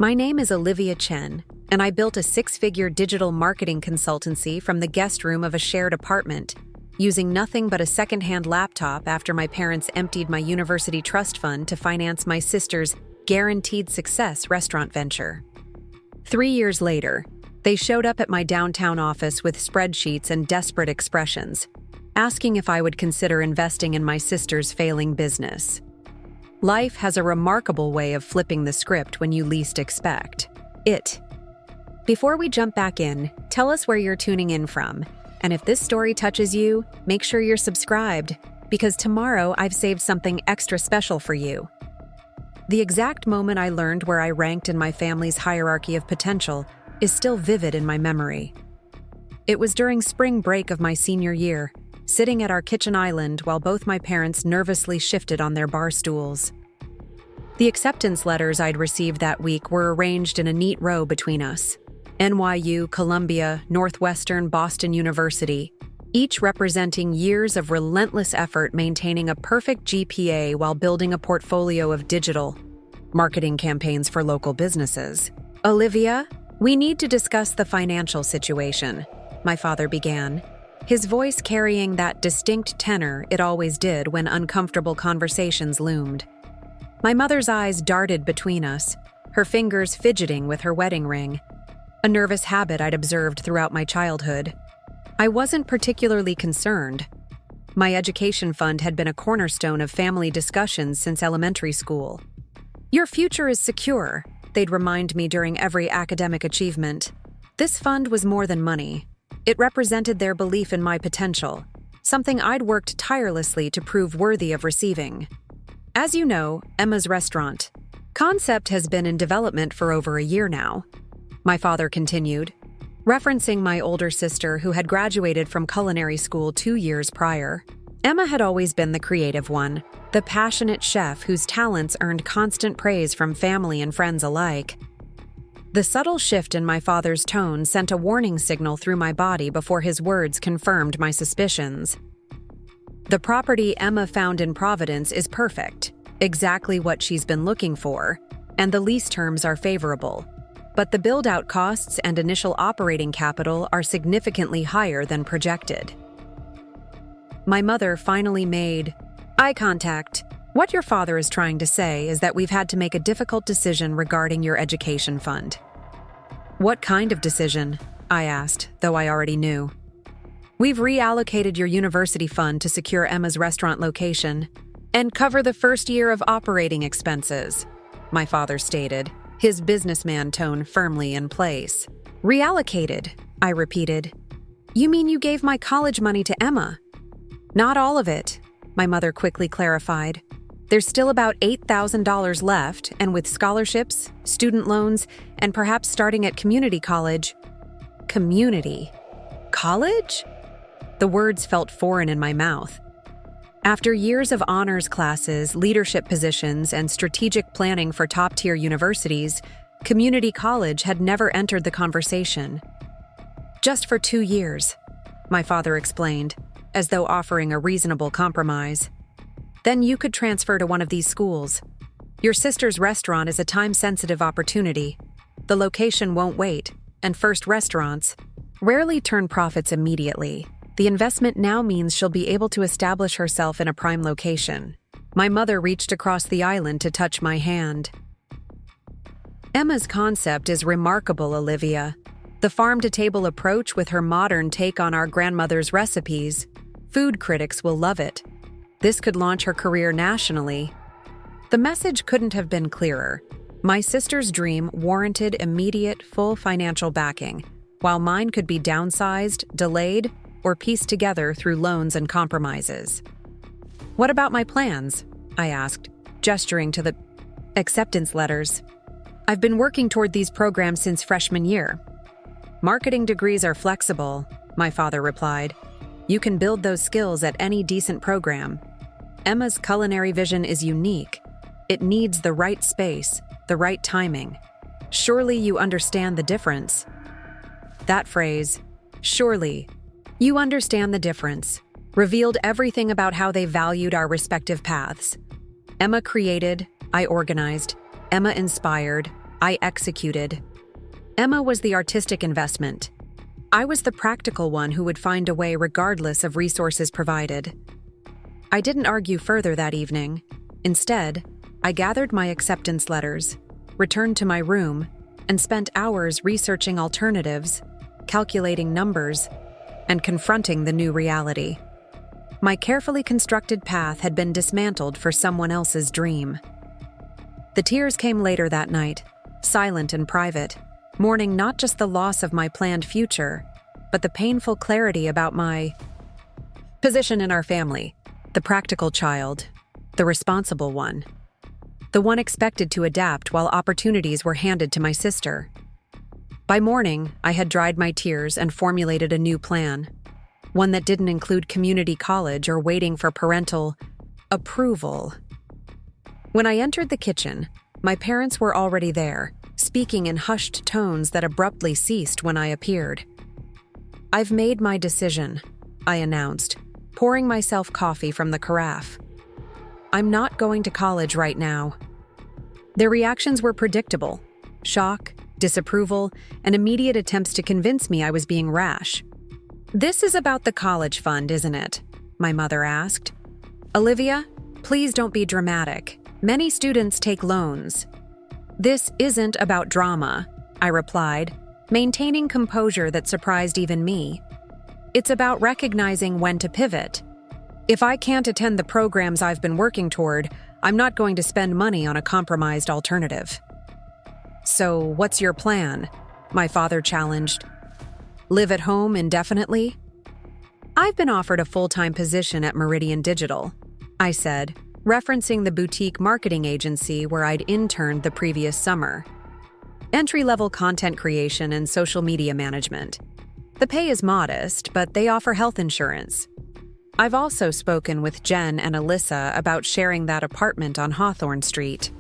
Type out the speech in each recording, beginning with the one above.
My name is Olivia Chen, and I built a six-figure digital marketing consultancy from the guest room of a shared apartment, using nothing but a secondhand laptop after my parents emptied my university trust fund to finance my sister's guaranteed success restaurant venture. 3 years later, they showed up at my downtown office with spreadsheets and desperate expressions, asking if I would consider investing in my sister's failing business. Life has a remarkable way of flipping the script when you least expect it. Before we jump back in, tell us where you're tuning in from. And if this story touches you, make sure you're subscribed, because tomorrow I've saved something extra special for you. The exact moment I learned where I ranked in my family's hierarchy of potential is still vivid in my memory. It was during spring break of my senior year, sitting at our kitchen island while both my parents nervously shifted on their bar stools. The acceptance letters I'd received that week were arranged in a neat row between us. NYU, Columbia, Northwestern, Boston University, each representing years of relentless effort maintaining a perfect GPA while building a portfolio of digital marketing campaigns for local businesses. "Olivia, we need to discuss the financial situation," my father began, his voice carrying that distinct tenor it always did when uncomfortable conversations loomed. My mother's eyes darted between us, her fingers fidgeting with her wedding ring, a nervous habit I'd observed throughout my childhood. I wasn't particularly concerned. My education fund had been a cornerstone of family discussions since elementary school. "Your future is secure," they'd remind me during every academic achievement. This fund was more than money. It represented their belief in my potential, something I'd worked tirelessly to prove worthy of receiving. As you know, Emma's restaurant concept has been in development for over a year now, my father continued, referencing my older sister who had graduated from culinary school 2 years prior. Emma had always been the creative one, the passionate chef whose talents earned constant praise from family and friends alike. The subtle shift in my father's tone sent a warning signal through my body before his words confirmed my suspicions. "The property Emma found in Providence is perfect, exactly what she's been looking for, and the lease terms are favorable. But the build-out costs and initial operating capital are significantly higher than projected." My mother finally made eye contact. "What your father is trying to say is that we've had to make a difficult decision regarding your education fund." "What kind of decision?" I asked, though I already knew. "We've reallocated your university fund to secure Emma's restaurant location and cover the first year of operating expenses," my father stated, his businessman tone firmly in place. "Reallocated," I repeated. "You mean you gave my college money to Emma?" "Not all of it," my mother quickly clarified. "There's still about $8,000 left, and with scholarships, student loans, and perhaps starting at community college." Community college? The words felt foreign in my mouth. After years of honors classes, leadership positions, and strategic planning for top-tier universities, community college had never entered the conversation. "Just for 2 years," my father explained, as though offering a reasonable compromise. "Then you could transfer to one of these schools. Your sister's restaurant is a time-sensitive opportunity. The location won't wait, and first restaurants rarely turn profits immediately. The investment now means she'll be able to establish herself in a prime location." My mother reached across the island to touch my hand. "Emma's concept is remarkable, Olivia. The farm-to-table approach with her modern take on our grandmother's recipes. Food critics will love it. This could launch her career nationally." The message couldn't have been clearer. My sister's dream warranted immediate, full financial backing, while mine could be downsized, delayed, or pieced together through loans and compromises. "What about my plans?" I asked, gesturing to the acceptance letters. "I've been working toward these programs since freshman year." "Marketing degrees are flexible," my father replied. "You can build those skills at any decent program. Emma's culinary vision is unique. It needs the right space, the right timing. Surely you understand the difference." That phrase, "surely you understand the difference," revealed everything about how they valued our respective paths. Emma created, I organized. Emma inspired, I executed. Emma was the artistic investment. I was the practical one who would find a way regardless of resources provided. I didn't argue further that evening. Instead, I gathered my acceptance letters, returned to my room, and spent hours researching alternatives, calculating numbers, and confronting the new reality. My carefully constructed path had been dismantled for someone else's dream. The tears came later that night, silent and private, mourning not just the loss of my planned future, but the painful clarity about my position in our family, the practical child, the responsible one, the one expected to adapt while opportunities were handed to my sister. By morning, I had dried my tears and formulated a new plan, one that didn't include community college or waiting for parental approval. When I entered the kitchen, my parents were already there, speaking in hushed tones that abruptly ceased when I appeared. "I've made my decision," I announced, pouring myself coffee from the carafe. "I'm not going to college right now." Their reactions were predictable: shock, disapproval, and immediate attempts to convince me I was being rash. "This is about the college fund, isn't it?" my mother asked. "Olivia, please don't be dramatic. Many students take loans." "This isn't about drama," I replied, maintaining composure that surprised even me. "It's about recognizing when to pivot. If I can't attend the programs I've been working toward, I'm not going to spend money on a compromised alternative." "So, what's your plan?" my father challenged. "Live at home indefinitely?" "I've been offered a full-time position at Meridian Digital," I said, referencing the boutique marketing agency where I'd interned the previous summer. Entry-level content creation and social media management. The pay is modest, but they offer health insurance. I've also spoken with Jen and Alyssa about sharing that apartment on Hawthorne Street.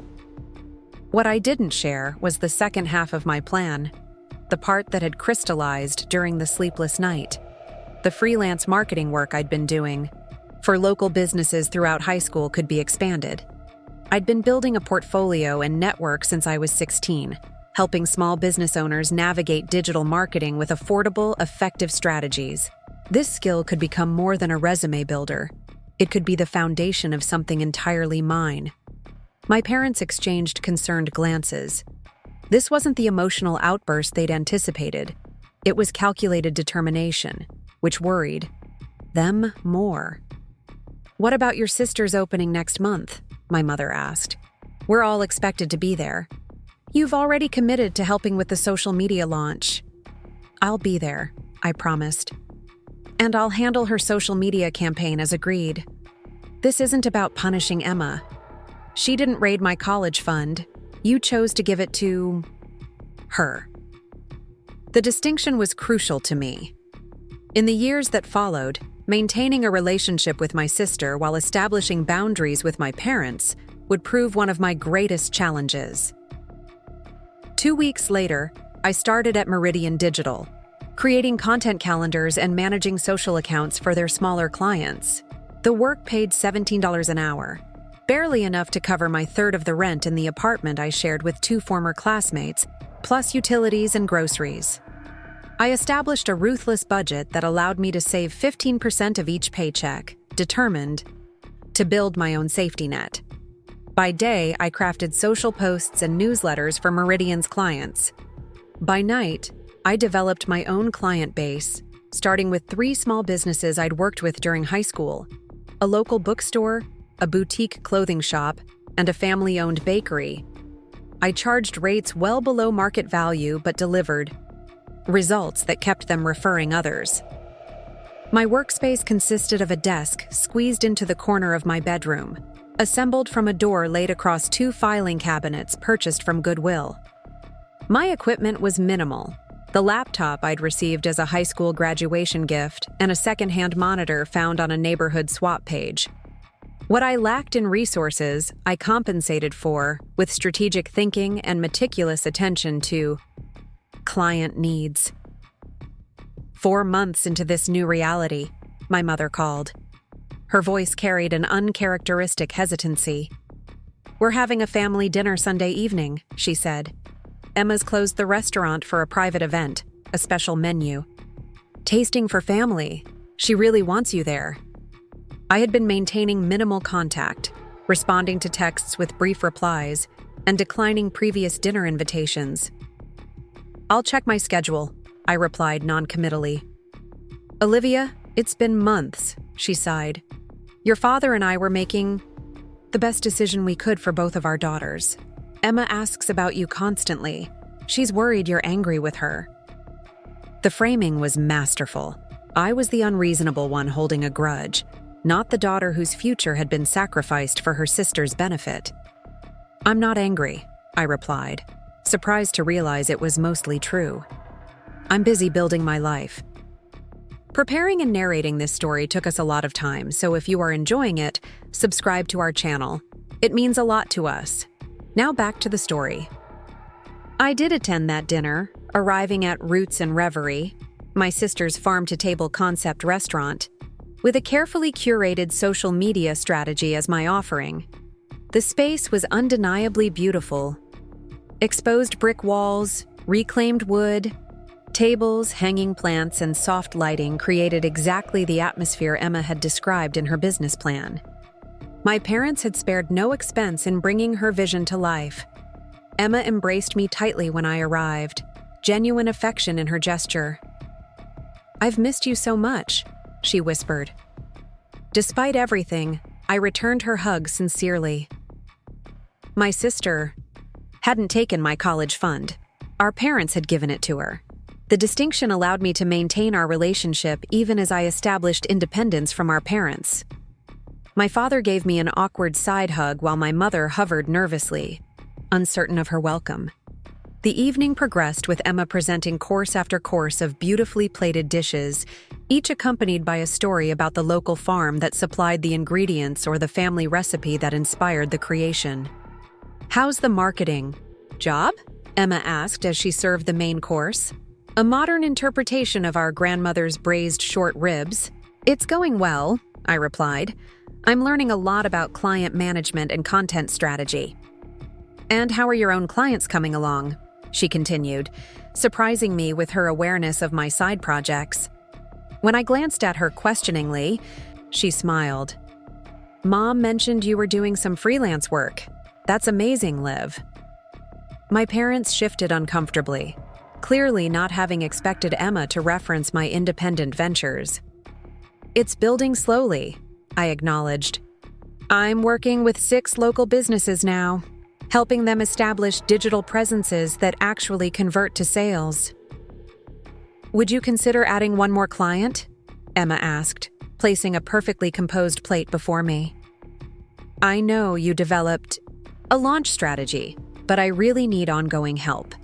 What I didn't share was the second half of my plan, the part that had crystallized during the sleepless night, the freelance marketing work I'd been doing for local businesses throughout high school could be expanded. I'd been building a portfolio and network since I was 16, helping small business owners navigate digital marketing with affordable, effective strategies. This skill could become more than a resume builder. It could be the foundation of something entirely mine. My parents exchanged concerned glances. This wasn't the emotional outburst they'd anticipated. It was calculated determination, which worried them more. "What about your sister's opening next month?" my mother asked. "We're all expected to be there." "You've already committed to helping with the social media launch." "I'll be there," I promised. "And I'll handle her social media campaign as agreed." "This isn't about punishing Emma. She didn't raid my college fund. You chose to give it to her." The distinction was crucial to me. In the years that followed, maintaining a relationship with my sister while establishing boundaries with my parents would prove one of my greatest challenges. 2 weeks later, I started at Meridian Digital, creating content calendars and managing social accounts for their smaller clients. The work paid $17 an hour, barely enough to cover my third of the rent in the apartment I shared with 2 former classmates, plus utilities and groceries. I established a ruthless budget that allowed me to save 15% of each paycheck, determined to build my own safety net. By day, I crafted social posts and newsletters for Meridian's clients. By night, I developed my own client base, starting with 3 small businesses I'd worked with during high school: a local bookstore, a boutique clothing shop, and a family-owned bakery. I charged rates well below market value but delivered results that kept them referring others. My workspace consisted of a desk squeezed into the corner of my bedroom, assembled from a door laid across 2 filing cabinets purchased from Goodwill. My equipment was minimal: the laptop I'd received as a high school graduation gift and a secondhand monitor found on a neighborhood swap page. What I lacked in resources, I compensated for with strategic thinking and meticulous attention to client needs. 4 months into this new reality, my mother called. Her voice carried an uncharacteristic hesitancy. "We're having a family dinner Sunday evening," she said. Emma's closed the restaurant for a private event, a special menu. Tasting for family. She really wants you there. I had been maintaining minimal contact, responding to texts with brief replies, and declining previous dinner invitations. "I'll check my schedule," I replied noncommittally. "Olivia, it's been months," she sighed. "Your father and I were making the best decision we could for both of our daughters. Emma asks about you constantly. She's worried you're angry with her." The framing was masterful. I was the unreasonable one holding a grudge, not the daughter whose future had been sacrificed for her sister's benefit. "I'm not angry," I replied, surprised to realize it was mostly true. "I'm busy building my life." Preparing and narrating this story took us a lot of time, so if you are enjoying it, subscribe to our channel. It means a lot to us. Now back to the story. I did attend that dinner, arriving at Roots and Reverie, my sister's farm-to-table concept restaurant, with a carefully curated social media strategy as my offering. The space was undeniably beautiful. Exposed brick walls, reclaimed wood, tables, hanging plants, and soft lighting created exactly the atmosphere Emma had described in her business plan. My parents had spared no expense in bringing her vision to life. Emma embraced me tightly when I arrived, genuine affection in her gesture. "I've missed you so much," she whispered. Despite everything, I returned her hug sincerely. My sister hadn't taken my college fund. Our parents had given it to her. The distinction allowed me to maintain our relationship even as I established independence from our parents. My father gave me an awkward side hug while my mother hovered nervously, uncertain of her welcome. The evening progressed with Emma presenting course after course of beautifully plated dishes, each accompanied by a story about the local farm that supplied the ingredients or the family recipe that inspired the creation. "How's the marketing job?" Emma asked as she served the main course. A modern interpretation of our grandmother's braised short ribs. "It's going well," I replied. "I'm learning a lot about client management and content strategy." "And how are your own clients coming along?" she continued, surprising me with her awareness of my side projects. When I glanced at her questioningly, she smiled. "Mom mentioned you were doing some freelance work. That's amazing, Liv." My parents shifted uncomfortably, clearly not having expected Emma to reference my independent ventures. "It's building slowly," I acknowledged. "I'm working with 6 local businesses now, helping them establish digital presences that actually convert to sales." "Would you consider adding one more client?" Emma asked, placing a perfectly composed plate before me. "I know you developed a launch strategy, but I really need ongoing help.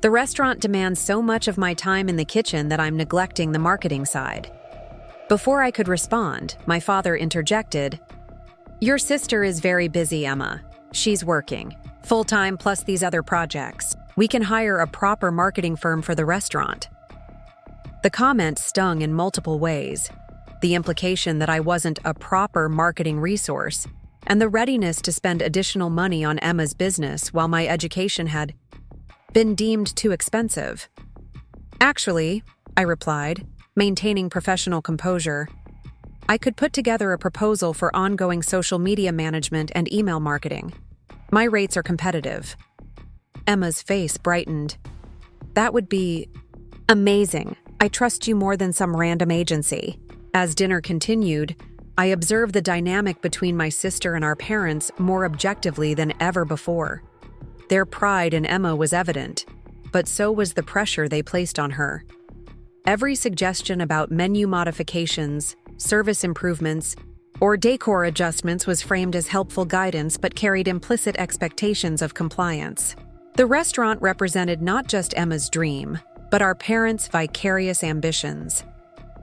The restaurant demands so much of my time in the kitchen that I'm neglecting the marketing side." Before I could respond, my father interjected, "Your sister is very busy, Emma. She's working full-time plus these other projects. We can hire a proper marketing firm for the restaurant." The comment stung in multiple ways. The implication that I wasn't a proper marketing resource, and the readiness to spend additional money on Emma's business while my education had been deemed too expensive. "Actually," I replied, maintaining professional composure, "I could put together a proposal for ongoing social media management and email marketing. My rates are competitive." Emma's face brightened. "That would be amazing. I trust you more than some random agency." As dinner continued, I observed the dynamic between my sister and our parents more objectively than ever before. Their pride in Emma was evident, but so was the pressure they placed on her. Every suggestion about menu modifications, service improvements, or decor adjustments was framed as helpful guidance but carried implicit expectations of compliance. The restaurant represented not just Emma's dream, but our parents' vicarious ambitions.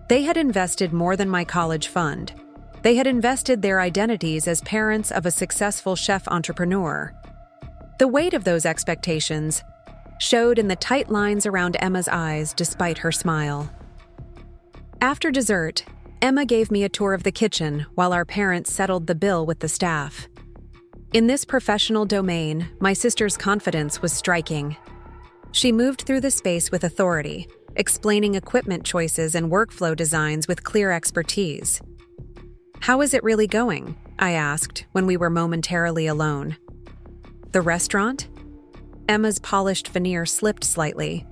They had invested more than my college fund. They had invested their identities as parents of a successful chef entrepreneur. The weight of those expectations showed in the tight lines around Emma's eyes despite her smile. After dessert, Emma gave me a tour of the kitchen while our parents settled the bill with the staff. In this professional domain, my sister's confidence was striking. She moved through the space with authority, explaining equipment choices and workflow designs with clear expertise. "How is it really going?" I asked when we were momentarily alone. "The restaurant?" Emma's polished veneer slipped slightly.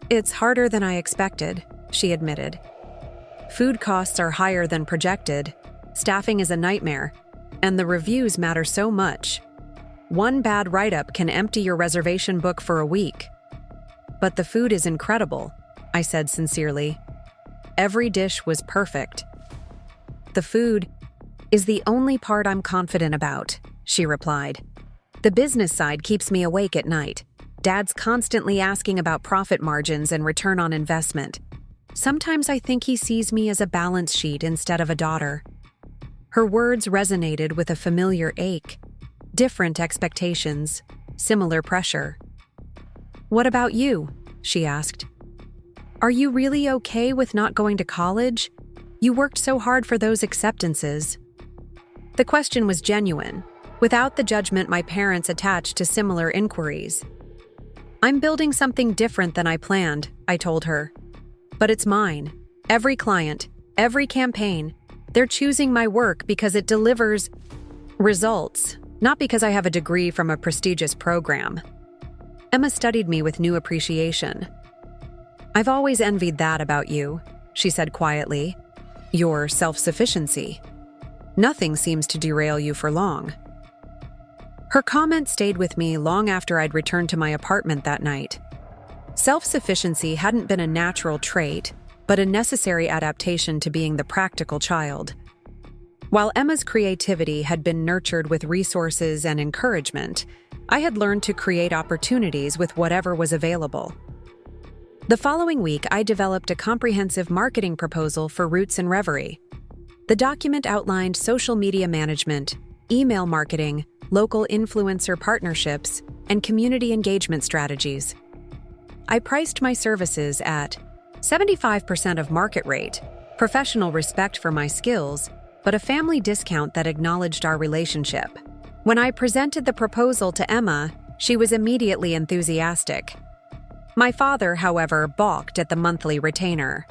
"It's harder than I expected," she admitted. "Food costs are higher than projected, staffing is a nightmare, and the reviews matter so much. One bad write-up can empty your reservation book for a week. But the food is incredible," I said sincerely. "Every dish was perfect." "The food is the only part I'm confident about," she replied. "The business side keeps me awake at night. Dad's constantly asking about profit margins and return on investment. Sometimes I think he sees me as a balance sheet instead of a daughter." Her words resonated with a familiar ache. Different expectations, similar pressure. "What about you?" she asked. "Are you really okay with not going to college? You worked so hard for those acceptances." The question was genuine, without the judgment my parents attached to similar inquiries. "I'm building something different than I planned," I told her. "But it's mine. Every client, every campaign, they're choosing my work because it delivers results, not because I have a degree from a prestigious program." Emma studied me with new appreciation. "I've always envied that about you," she said quietly. "Your self-sufficiency. Nothing seems to derail you for long." Her comment stayed with me long after I'd returned to my apartment that night. Self-sufficiency hadn't been a natural trait, but a necessary adaptation to being the practical child. While Emma's creativity had been nurtured with resources and encouragement, I had learned to create opportunities with whatever was available. The following week, I developed a comprehensive marketing proposal for Roots and Reverie. The document outlined social media management, email marketing, local influencer partnerships, and community engagement strategies. I priced my services at 75% of market rate, professional respect for my skills, but a family discount that acknowledged our relationship. When I presented the proposal to Emma, she was immediately enthusiastic. My father, however, balked at the monthly retainer.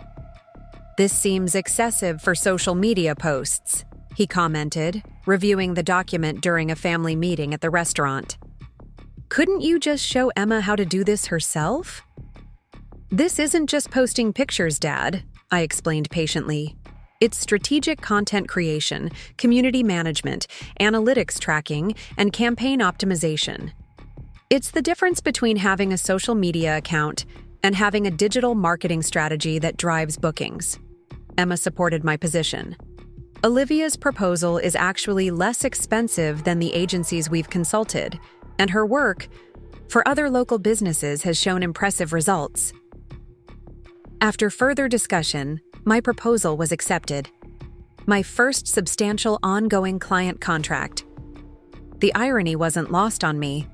"This seems excessive for social media posts," he commented, reviewing the document during a family meeting at the restaurant. "Couldn't you just show Emma how to do this herself?" "This isn't just posting pictures, Dad," I explained patiently. "It's strategic content creation, community management, analytics tracking, and campaign optimization. It's the difference between having a social media account and having a digital marketing strategy that drives bookings." Emma supported my position. "Olivia's proposal is actually less expensive than the agencies we've consulted, and her work for other local businesses has shown impressive results." After further discussion, my proposal was accepted. My first substantial ongoing client contract. The irony wasn't lost on me.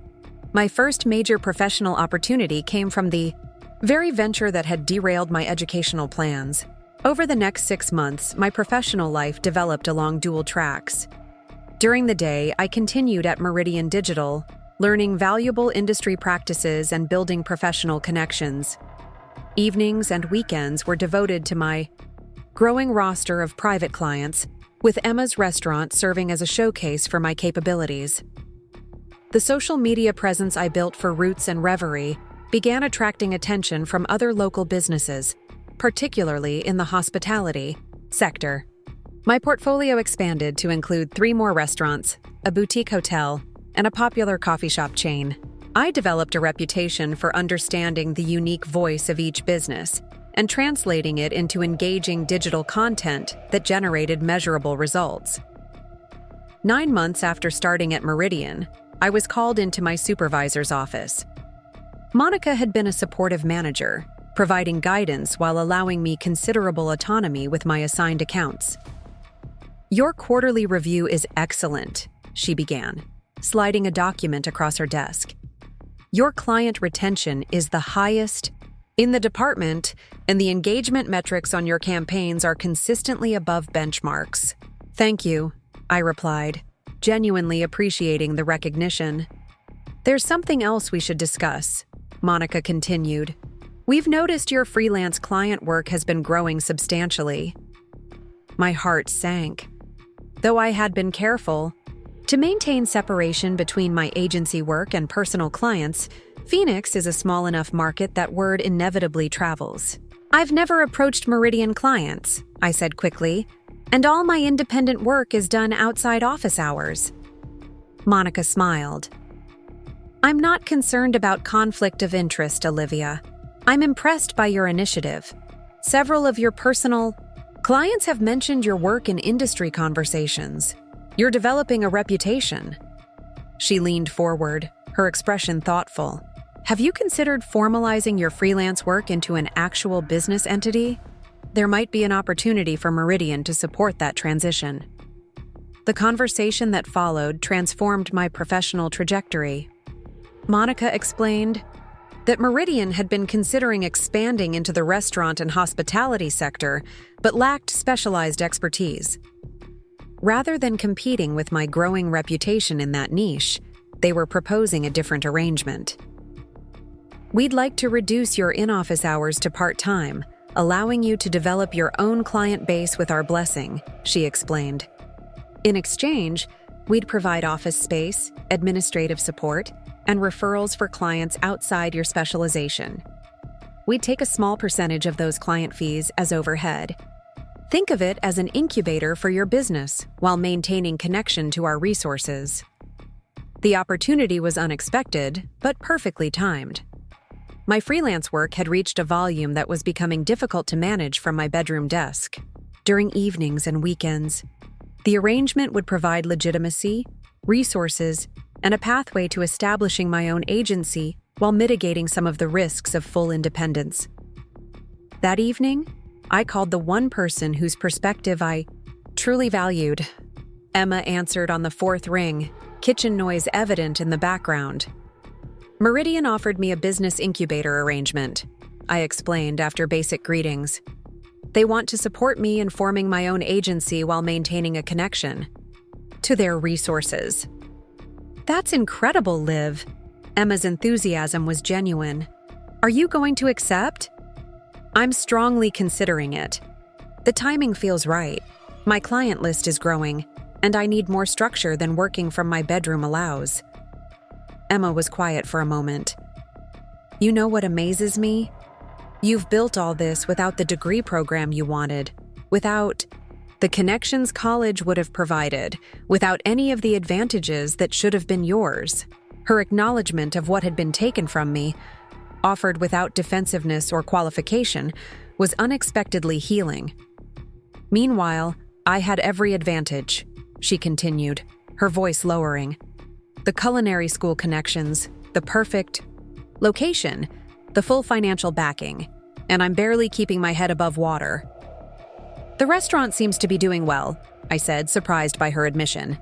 My first major professional opportunity came from the very venture that had derailed my educational plans. Over the next 6 months, my professional life developed along dual tracks. During the day, I continued at Meridian Digital, learning valuable industry practices and building professional connections. Evenings and weekends were devoted to my growing roster of private clients, with Emma's restaurant serving as a showcase for my capabilities. The social media presence I built for Roots and Reverie began attracting attention from other local businesses, particularly in the hospitality sector. My portfolio expanded to include 3 more restaurants, a boutique hotel, and a popular coffee shop chain. I developed a reputation for understanding the unique voice of each business and translating it into engaging digital content that generated measurable results. 9 months after starting at Meridian, I was called into my supervisor's office. Monica had been a supportive manager, providing guidance while allowing me considerable autonomy with my assigned accounts. "Your quarterly review is excellent," she began, sliding a document across her desk. "Your client retention is the highest in the department, and the engagement metrics on your campaigns are consistently above benchmarks." "Thank you," I replied, genuinely appreciating the recognition. "There's something else we should discuss." Monica continued. We've noticed your freelance client work has been growing substantially. My heart sank. Though I had been careful to maintain separation between my agency work and personal clients, Phoenix is a small enough market that word inevitably travels. I've never approached Meridian clients, I said quickly, and all my independent work is done outside office hours. Monica smiled. I'm not concerned about conflict of interest, Olivia. I'm impressed by your initiative. Several of your personal clients have mentioned your work in industry conversations. You're developing a reputation. She leaned forward, her expression thoughtful. Have you considered formalizing your freelance work into an actual business entity? There might be an opportunity for Meridian to support that transition. The conversation that followed transformed my professional trajectory. Monica explained that Meridian had been considering expanding into the restaurant and hospitality sector, but lacked specialized expertise. Rather than competing with my growing reputation in that niche, they were proposing a different arrangement. We'd like to reduce your in-office hours to part-time, allowing you to develop your own client base with our blessing, she explained. In exchange, we'd provide office space, administrative support, and referrals for clients outside your specialization. We'd take a small percentage of those client fees as overhead. Think of it as an incubator for your business while maintaining connection to our resources. The opportunity was unexpected, but perfectly timed. My freelance work had reached a volume that was becoming difficult to manage from my bedroom desk. During evenings and weekends, the arrangement would provide legitimacy, resources, and a pathway to establishing my own agency while mitigating some of the risks of full independence. That evening, I called the one person whose perspective I truly valued. Emma answered on the fourth ring, kitchen noise evident in the background. Meridian offered me a business incubator arrangement, I explained after basic greetings. They want to support me in forming my own agency while maintaining a connection to their resources. That's incredible, Liv. Emma's enthusiasm was genuine. Are you going to accept? I'm strongly considering it. The timing feels right. My client list is growing, and I need more structure than working from my bedroom allows. Emma was quiet for a moment. You know what amazes me? You've built all this without the degree program you wanted, without the connections college would have provided, without any of the advantages that should have been yours. Her acknowledgement of what had been taken from me, offered without defensiveness or qualification, was unexpectedly healing. Meanwhile, I had every advantage, she continued, her voice lowering. The culinary school connections, the perfect location, the full financial backing, and I'm barely keeping my head above water. The restaurant seems to be doing well, I said, surprised by her admission.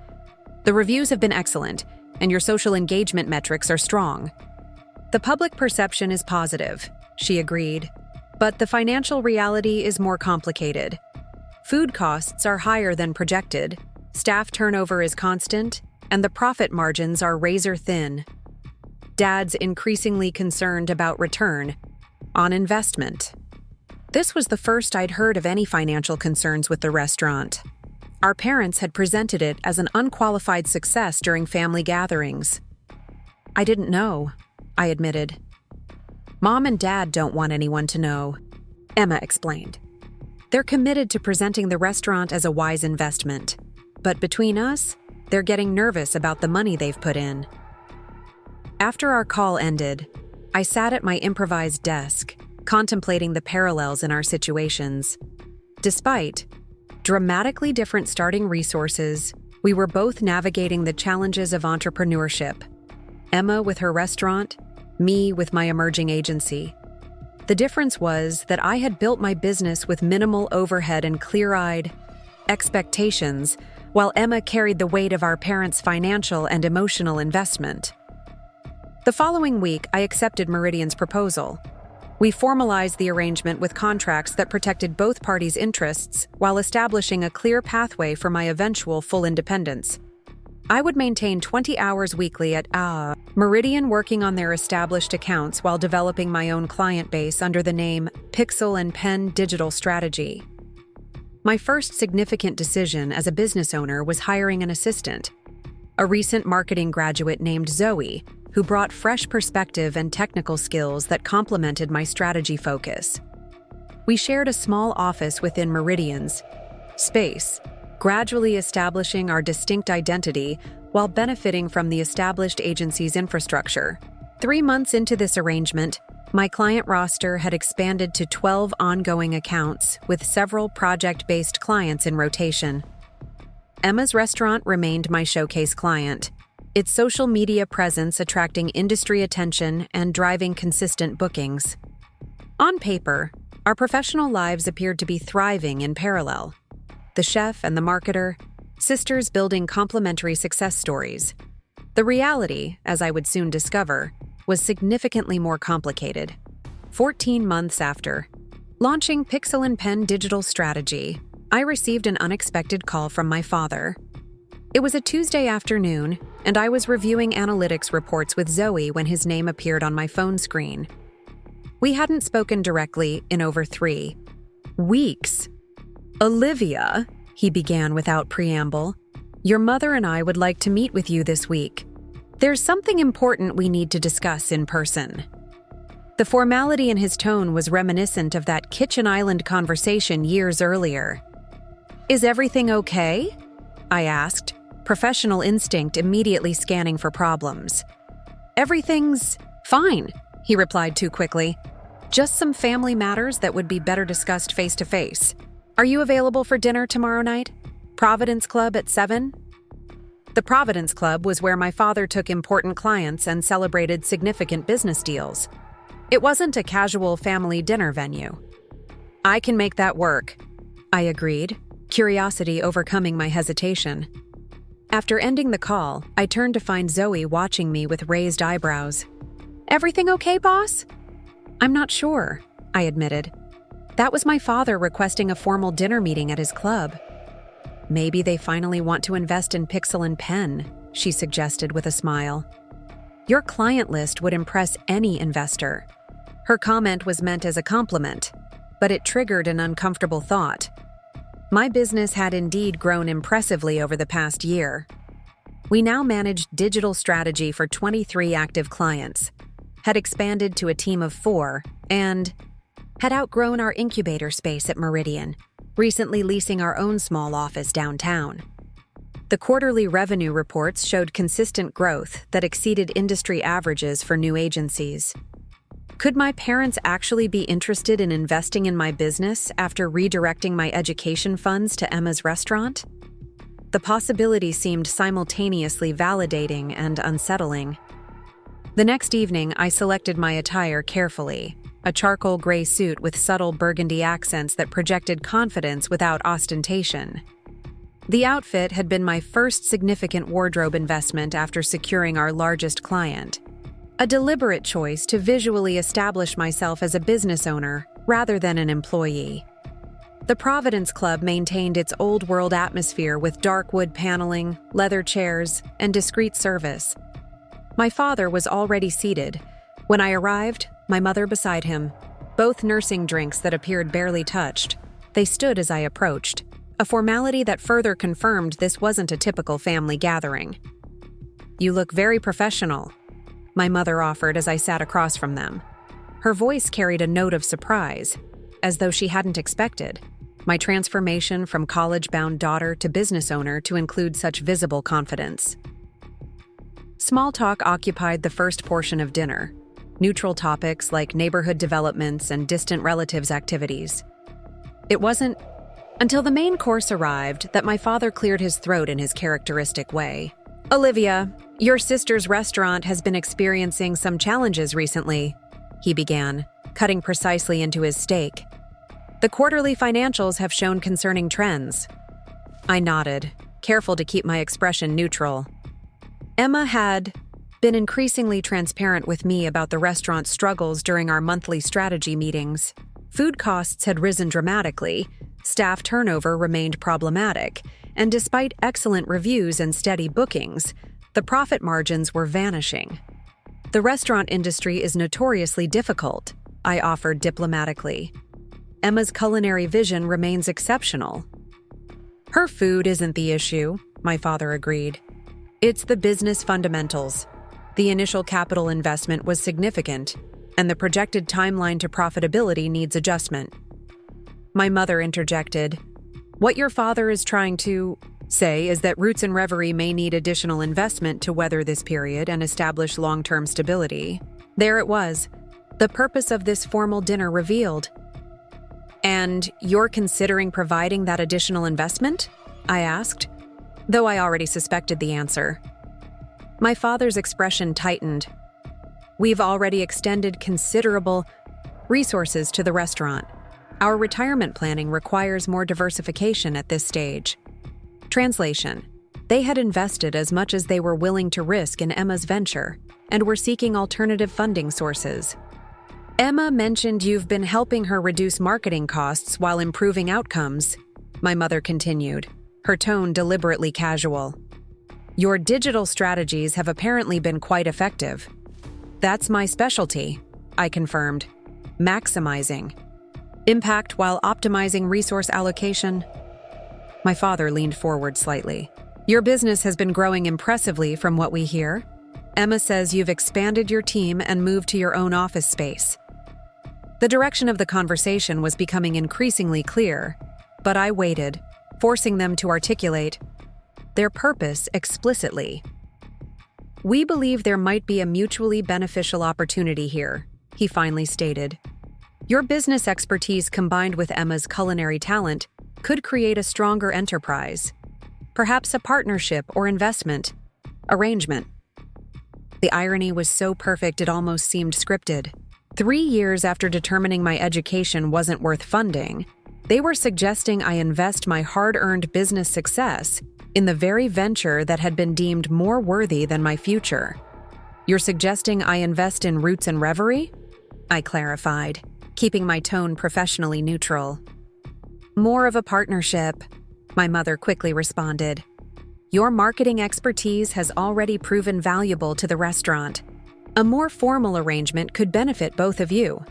The reviews have been excellent, and your social engagement metrics are strong. The public perception is positive, she agreed, but the financial reality is more complicated. Food costs are higher than projected, staff turnover is constant, and the profit margins are razor thin. Dad's increasingly concerned about return on investment. This was the first I'd heard of any financial concerns with the restaurant. Our parents had presented it as an unqualified success during family gatherings. I didn't know, I admitted. Mom and Dad don't want anyone to know, Emma explained. They're committed to presenting the restaurant as a wise investment. But between us, they're getting nervous about the money they've put in. After our call ended, I sat at my improvised desk, contemplating the parallels in our situations. Despite dramatically different starting resources, we were both navigating the challenges of entrepreneurship. Emma with her restaurant, me with my emerging agency. The difference was that I had built my business with minimal overhead and clear-eyed expectations, while Emma carried the weight of our parents' financial and emotional investment. The following week, I accepted Meridian's proposal. We formalized the arrangement with contracts that protected both parties' interests while establishing a clear pathway for my eventual full independence. I would maintain 20 hours weekly at Meridian, working on their established accounts while developing my own client base under the name Pixel and Pen Digital Strategy. My first significant decision as a business owner was hiring an assistant, a recent marketing graduate named Zoe, who brought fresh perspective and technical skills that complemented my strategy focus. We shared a small office within Meridian's space, gradually establishing our distinct identity while benefiting from the established agency's infrastructure. 3 months into this arrangement, my client roster had expanded to 12 ongoing accounts with several project-based clients in rotation. Emma's Restaurant remained my showcase client, its social media presence attracting industry attention and driving consistent bookings. On paper, our professional lives appeared to be thriving in parallel. The chef and the marketer, sisters building complementary success stories. The reality, as I would soon discover, was significantly more complicated. 14 months after launching Pixel and Pen Digital Strategy, I received an unexpected call from my father. It was a Tuesday afternoon, and I was reviewing analytics reports with Zoe when his name appeared on my phone screen. We hadn't spoken directly in over 3 weeks. "Olivia," he began without preamble, "your mother and I would like to meet with you this week. There's something important we need to discuss in person." The formality in his tone was reminiscent of that kitchen island conversation years earlier. "Is everything okay?" I asked, professional instinct immediately scanning for problems. "Everything's fine," he replied too quickly. "Just some family matters that would be better discussed face-to-face. Are you available for dinner tomorrow night? Providence Club at 7? The Providence Club was where my father took important clients and celebrated significant business deals. It wasn't a casual family dinner venue. "I can make that work," I agreed, curiosity overcoming my hesitation. After ending the call, I turned to find Zoe watching me with raised eyebrows. "Everything okay, boss?" "I'm not sure," I admitted. "That was my father requesting a formal dinner meeting at his club." "Maybe they finally want to invest in Pixel and Pen," she suggested with a smile. "Your client list would impress any investor." Her comment was meant as a compliment, but it triggered an uncomfortable thought. My business had indeed grown impressively over the past year. We now managed digital strategy for 23 active clients, had expanded to a team of 4, and had outgrown our incubator space at Meridian, recently leasing our own small office downtown. The quarterly revenue reports showed consistent growth that exceeded industry averages for new agencies. Could my parents actually be interested in investing in my business after redirecting my education funds to Emma's Restaurant? The possibility seemed simultaneously validating and unsettling. The next evening, I selected my attire carefully, a charcoal gray suit with subtle burgundy accents that projected confidence without ostentation. The outfit had been my first significant wardrobe investment after securing our largest client. A deliberate choice to visually establish myself as a business owner rather than an employee. The Providence Club maintained its old-world atmosphere with dark wood paneling, leather chairs, and discreet service. My father was already seated. When I arrived, my mother beside him, both nursing drinks that appeared barely touched. They stood as I approached, a formality that further confirmed this wasn't a typical family gathering. "You look very professional," my mother offered as I sat across from them. Her voice carried a note of surprise, as though she hadn't expected my transformation from college-bound daughter to business owner to include such visible confidence. Small talk occupied the first portion of dinner, neutral topics like neighborhood developments and distant relatives' activities. It wasn't until the main course arrived that my father cleared his throat in his characteristic way. "Olivia, your sister's restaurant has been experiencing some challenges recently," he began, cutting precisely into his steak. "The quarterly financials have shown concerning trends." I nodded, careful to keep my expression neutral. Emma had been increasingly transparent with me about the restaurant's struggles during our monthly strategy meetings. Food costs had risen dramatically, staff turnover remained problematic, and despite excellent reviews and steady bookings, the profit margins were vanishing. "The restaurant industry is notoriously difficult," I offered diplomatically. "Emma's culinary vision remains exceptional." "Her food isn't the issue," my father agreed. "It's the business fundamentals. The initial capital investment was significant, and the projected timeline to profitability needs adjustment." My mother interjected, "What your father is trying to say is that Roots and Reverie may need additional investment to weather this period and establish long-term stability." There it was, the purpose of this formal dinner revealed. "And you're considering providing that additional investment?" I asked, though I already suspected the answer. My father's expression tightened. "We've already extended considerable resources to the restaurant. Our retirement planning requires more diversification at this stage." Translation: they had invested as much as they were willing to risk in Emma's venture, and were seeking alternative funding sources. "Emma mentioned you've been helping her reduce marketing costs while improving outcomes," my mother continued, her tone deliberately casual. "Your digital strategies have apparently been quite effective." "That's my specialty," I confirmed. "Maximizing impact while optimizing resource allocation." My father leaned forward slightly. "Your business has been growing impressively from what we hear. Emma says you've expanded your team and moved to your own office space." The direction of the conversation was becoming increasingly clear, but I waited, forcing them to articulate their purpose explicitly. "We believe there might be a mutually beneficial opportunity here," he finally stated. "Your business expertise combined with Emma's culinary talent could create a stronger enterprise. Perhaps a partnership or investment arrangement." The irony was so perfect it almost seemed scripted. 3 years after determining my education wasn't worth funding, they were suggesting I invest my hard-earned business success in the very venture that had been deemed more worthy than my future. "You're suggesting I invest in Roots and Reverie?" I clarified, keeping my tone professionally neutral. "More of a partnership," my mother quickly responded. "Your marketing expertise has already proven valuable to the restaurant. A more formal arrangement could benefit both of you."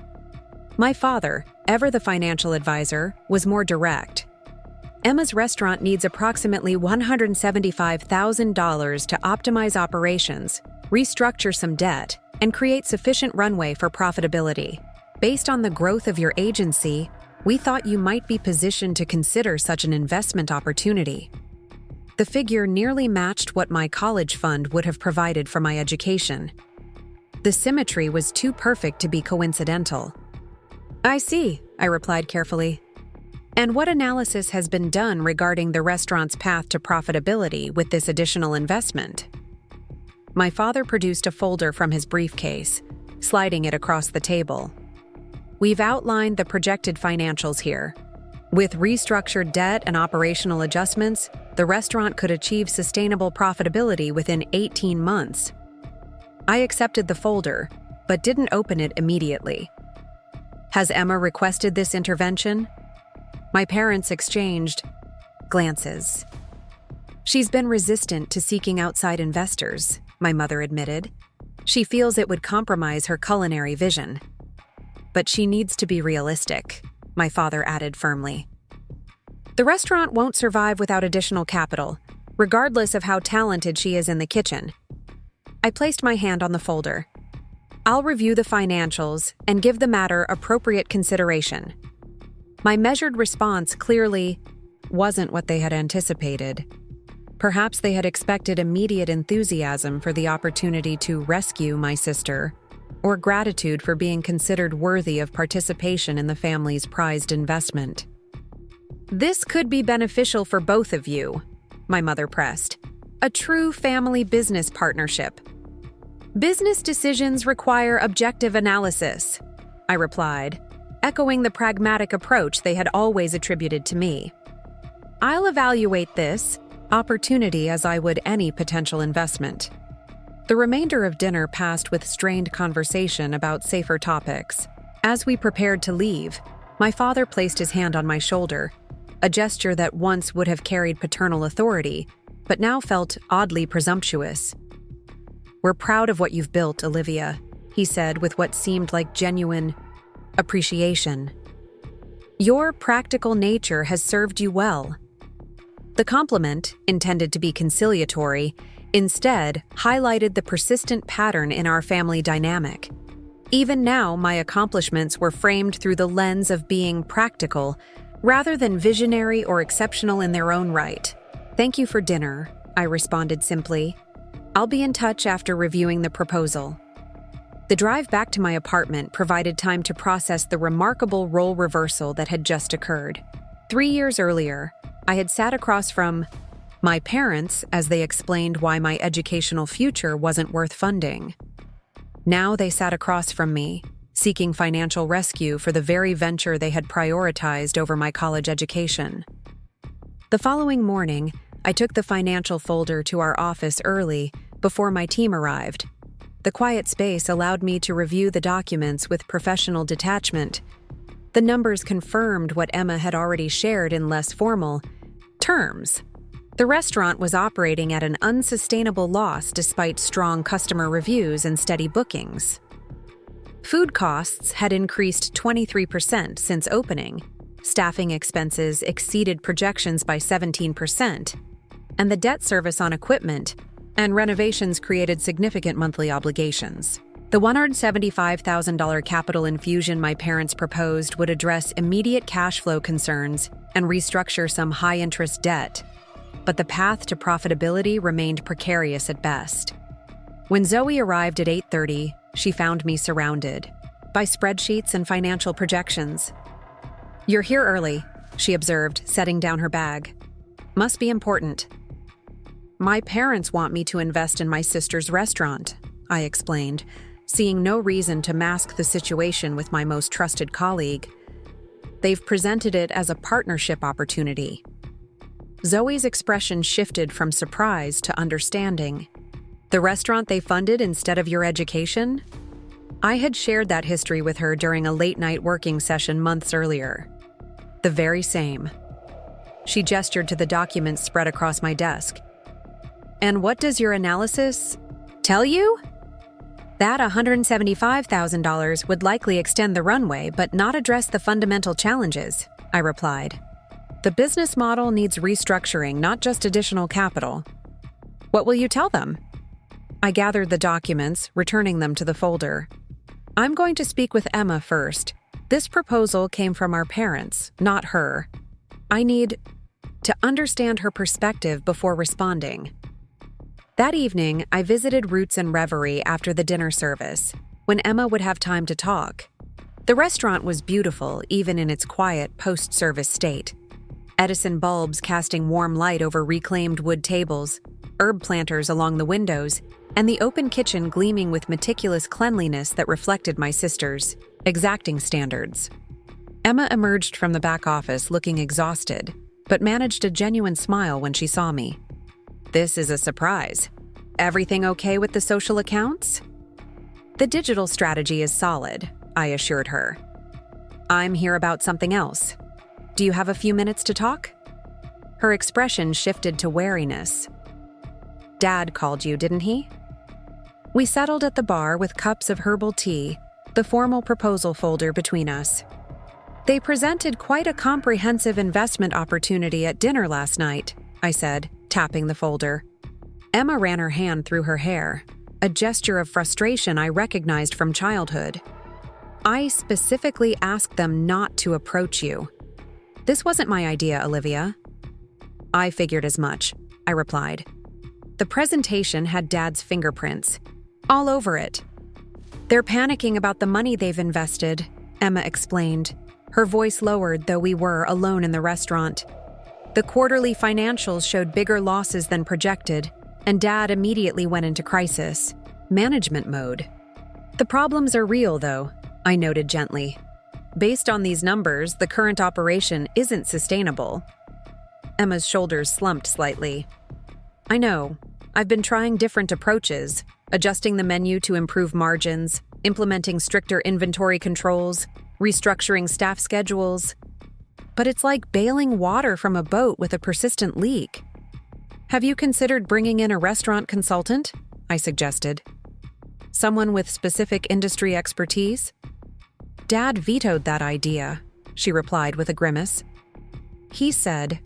My father, ever the financial advisor, was more direct. "Emma's restaurant needs approximately $175,000 to optimize operations, restructure some debt, and create sufficient runway for profitability. Based on the growth of your agency, we thought you might be positioned to consider such an investment opportunity." The figure nearly matched what my college fund would have provided for my education. The symmetry was too perfect to be coincidental. "I see," I replied carefully. "And what analysis has been done regarding the restaurant's path to profitability with this additional investment?" My father produced a folder from his briefcase, sliding it across the table. "We've outlined the projected financials here. With restructured debt and operational adjustments, the restaurant could achieve sustainable profitability within 18 months. I accepted the folder, but didn't open it immediately. "Has Emma requested this intervention?" My parents exchanged glances. "She's been resistant to seeking outside investors," my mother admitted. "She feels it would compromise her culinary vision. But she needs to be realistic," my father added firmly. "The restaurant won't survive without additional capital, regardless of how talented she is in the kitchen." I placed my hand on the folder. "I'll review the financials and give the matter appropriate consideration." My measured response clearly wasn't what they had anticipated. Perhaps they had expected immediate enthusiasm for the opportunity to rescue my sister, or gratitude for being considered worthy of participation in the family's prized investment. "This could be beneficial for both of you," my mother pressed. "A true family business partnership." "Business decisions require objective analysis," I replied, echoing the pragmatic approach they had always attributed to me. "I'll evaluate this opportunity as I would any potential investment." The remainder of dinner passed with strained conversation about safer topics. As we prepared to leave, my father placed his hand on my shoulder, a gesture that once would have carried paternal authority, but now felt oddly presumptuous. "We're proud of what you've built, Olivia," he said with what seemed like genuine appreciation. "Your practical nature has served you well." The compliment, intended to be conciliatory, instead highlighted the persistent pattern in our family dynamic. Even now, my accomplishments were framed through the lens of being practical, rather than visionary or exceptional in their own right. "Thank you for dinner," I responded simply. "I'll be in touch after reviewing the proposal." The drive back to my apartment provided time to process the remarkable role reversal that had just occurred. 3 years earlier, I had sat across from my parents as they explained why my educational future wasn't worth funding. Now they sat across from me, seeking financial rescue for the very venture they had prioritized over my college education. The following morning, I took the financial folder to our office early, before my team arrived. The quiet space allowed me to review the documents with professional detachment. The numbers confirmed what Emma had already shared in less formal terms. The restaurant was operating at an unsustainable loss despite strong customer reviews and steady bookings. Food costs had increased 23% since opening, staffing expenses exceeded projections by 17%, and the debt service on equipment and renovations created significant monthly obligations. The $175,000 capital infusion my parents proposed would address immediate cash flow concerns and restructure some high-interest debt, but the path to profitability remained precarious at best. When Zoe arrived at 8:30, she found me surrounded by spreadsheets and financial projections. "You're here early," she observed, setting down her bag. "Must be important." "My parents want me to invest in my sister's restaurant," I explained, seeing no reason to mask the situation with my most trusted colleague. "They've presented it as a partnership opportunity." Zoe's expression shifted from surprise to understanding. "The restaurant they funded instead of your education?" I had shared that history with her during a late-night working session months earlier. "The very same." She gestured to the documents spread across my desk. "And what does your analysis tell you?" "That $175,000 would likely extend the runway but not address the fundamental challenges," I replied. "The business model needs restructuring, not just additional capital." "What will you tell them?" I gathered the documents, returning them to the folder. "I'm going to speak with Emma first. This proposal came from our parents, not her. I need to understand her perspective before responding." That evening, I visited Roots and Reverie after the dinner service, when Emma would have time to talk. The restaurant was beautiful, even in its quiet, post-service state. Edison bulbs casting warm light over reclaimed wood tables, herb planters along the windows, and the open kitchen gleaming with meticulous cleanliness that reflected my sister's exacting standards. Emma emerged from the back office looking exhausted, but managed a genuine smile when she saw me. "This is a surprise. Everything okay with the social accounts?" "The digital strategy is solid," I assured her. "I'm here about something else. Do you have a few minutes to talk?" Her expression shifted to wariness. "Dad called you, didn't he?" We settled at the bar with cups of herbal tea, the formal proposal folder between us. "They presented quite a comprehensive investment opportunity at dinner last night," I said, tapping the folder. Emma ran her hand through her hair, a gesture of frustration I recognized from childhood. "I specifically asked them not to approach you. This wasn't my idea, Olivia." "I figured as much," I replied. "The presentation had Dad's fingerprints all over it." "They're panicking about the money they've invested," Emma explained. Her voice lowered, though we were alone in the restaurant. "The quarterly financials showed bigger losses than projected, and Dad immediately went into crisis management mode." "The problems are real, though," I noted gently. "Based on these numbers, the current operation isn't sustainable." Emma's shoulders slumped slightly. "I know. I've been trying different approaches, adjusting the menu to improve margins, implementing stricter inventory controls, restructuring staff schedules. but it's like bailing water from a boat with a persistent leak. Have you considered bringing in a restaurant consultant? I suggested. Someone with specific industry expertise? Dad vetoed that idea, she replied with a grimace. He said,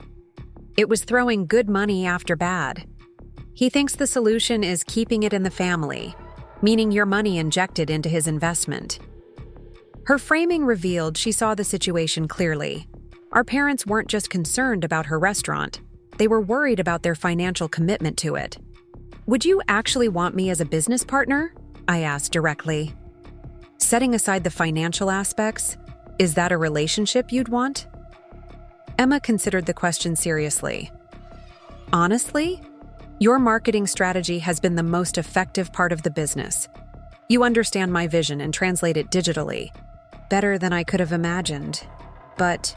it was throwing good money after bad. He thinks the solution is keeping it in the family, meaning your money injected into his investment. Her framing revealed she saw the situation clearly. Our parents weren't just concerned about her restaurant, they were worried about their financial commitment to it. Would you actually want me as a business partner? I asked directly. Setting aside the financial aspects, is that a relationship you'd want? Emma considered the question seriously. Honestly, your marketing strategy has been the most effective part of the business. You understand my vision and translate it digitally, better than I could have imagined. But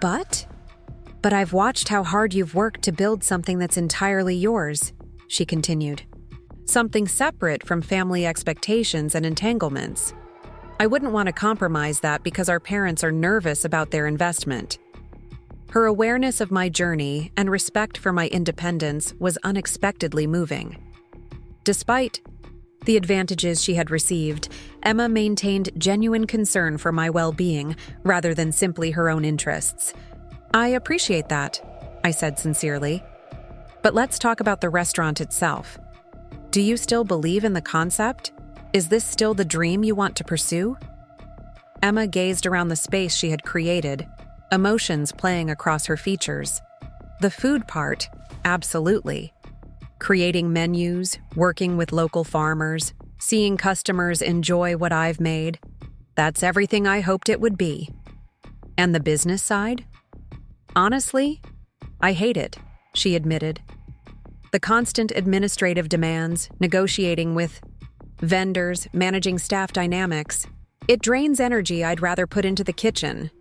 I've watched how hard you've worked to build something that's entirely yours, she continued. Something separate from family expectations and entanglements. I wouldn't want to compromise that because our parents are nervous about their investment. Her awareness of my journey and respect for my independence was unexpectedly moving. Despite the advantages she had received, Emma maintained genuine concern for my well-being rather than simply her own interests. I appreciate that, I said sincerely. But let's talk about the restaurant itself. Do you still believe in the concept? Is this still the dream you want to pursue? Emma gazed around the space she had created, emotions playing across her features. The food part, absolutely. Creating menus, working with local farmers, seeing customers enjoy what I've made. That's everything I hoped it would be. And the business side? Honestly, I hate it, she admitted. The constant administrative demands, negotiating with vendors, managing staff dynamics, it drains energy I'd rather put into the kitchen.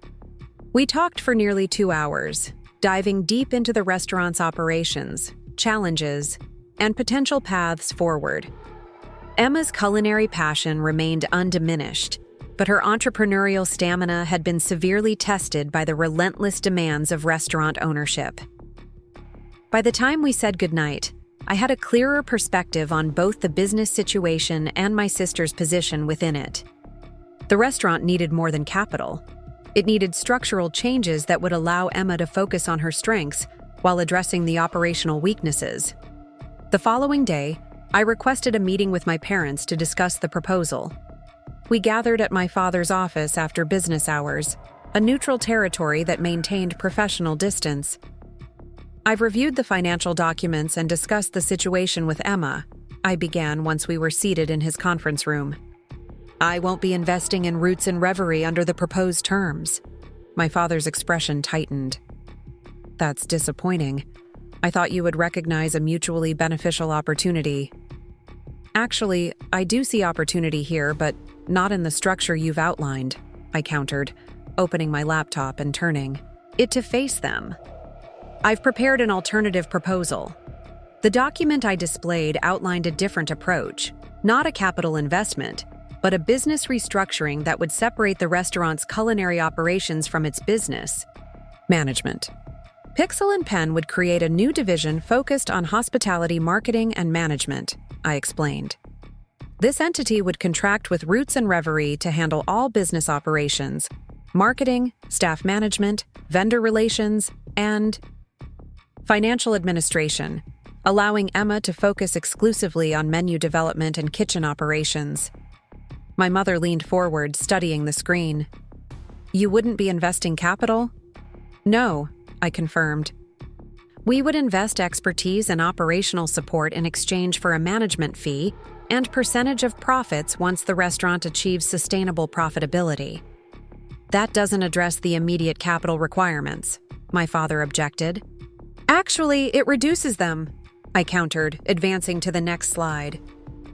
We talked for nearly 2 hours, diving deep into the restaurant's operations, challenges, and potential paths forward. Emma's culinary passion remained undiminished, but her entrepreneurial stamina had been severely tested by the relentless demands of restaurant ownership. By the time we said goodnight, I had a clearer perspective on both the business situation and my sister's position within it. The restaurant needed more than capital. It needed structural changes that would allow Emma to focus on her strengths while addressing the operational weaknesses. The following day, I requested a meeting with my parents to discuss the proposal. We gathered at my father's office after business hours, a neutral territory that maintained professional distance. I've reviewed the financial documents and discussed the situation with Emma, I began once we were seated in his conference room. I won't be investing in Roots and Reverie under the proposed terms. My father's expression tightened. That's disappointing. I thought you would recognize a mutually beneficial opportunity. Actually, I do see opportunity here, but not in the structure you've outlined, I countered, opening my laptop and turning it to face them. I've prepared an alternative proposal. The document I displayed outlined a different approach, not a capital investment, but a business restructuring that would separate the restaurant's culinary operations from its business management. Pixel and Pen would create a new division focused on hospitality marketing and management, I explained. This entity would contract with Roots and Reverie to handle all business operations, marketing, staff management, vendor relations, and financial administration, allowing Emma to focus exclusively on menu development and kitchen operations. My mother leaned forward, studying the screen. You wouldn't be investing capital? No, I confirmed. We would invest expertise and operational support in exchange for a management fee and percentage of profits once the restaurant achieves sustainable profitability. That doesn't address the immediate capital requirements, my father objected. Actually, it reduces them, I countered, advancing to the next slide.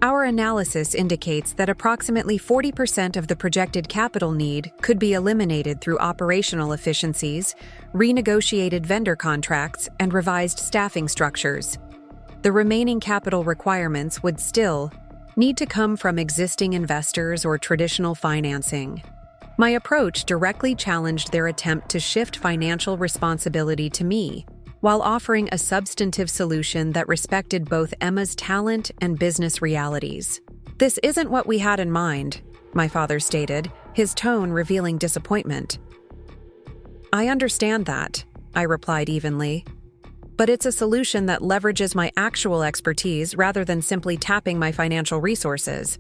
Our analysis indicates that approximately 40% of the projected capital need could be eliminated through operational efficiencies, renegotiated vendor contracts, and revised staffing structures. The remaining capital requirements would still need to come from existing investors or traditional financing. My approach directly challenged their attempt to shift financial responsibility to me, while offering a substantive solution that respected both Emma's talent and business realities. "This isn't what we had in mind," my father stated, his tone revealing disappointment. "I understand that," I replied evenly. "But it's a solution that leverages my actual expertise rather than simply tapping my financial resources.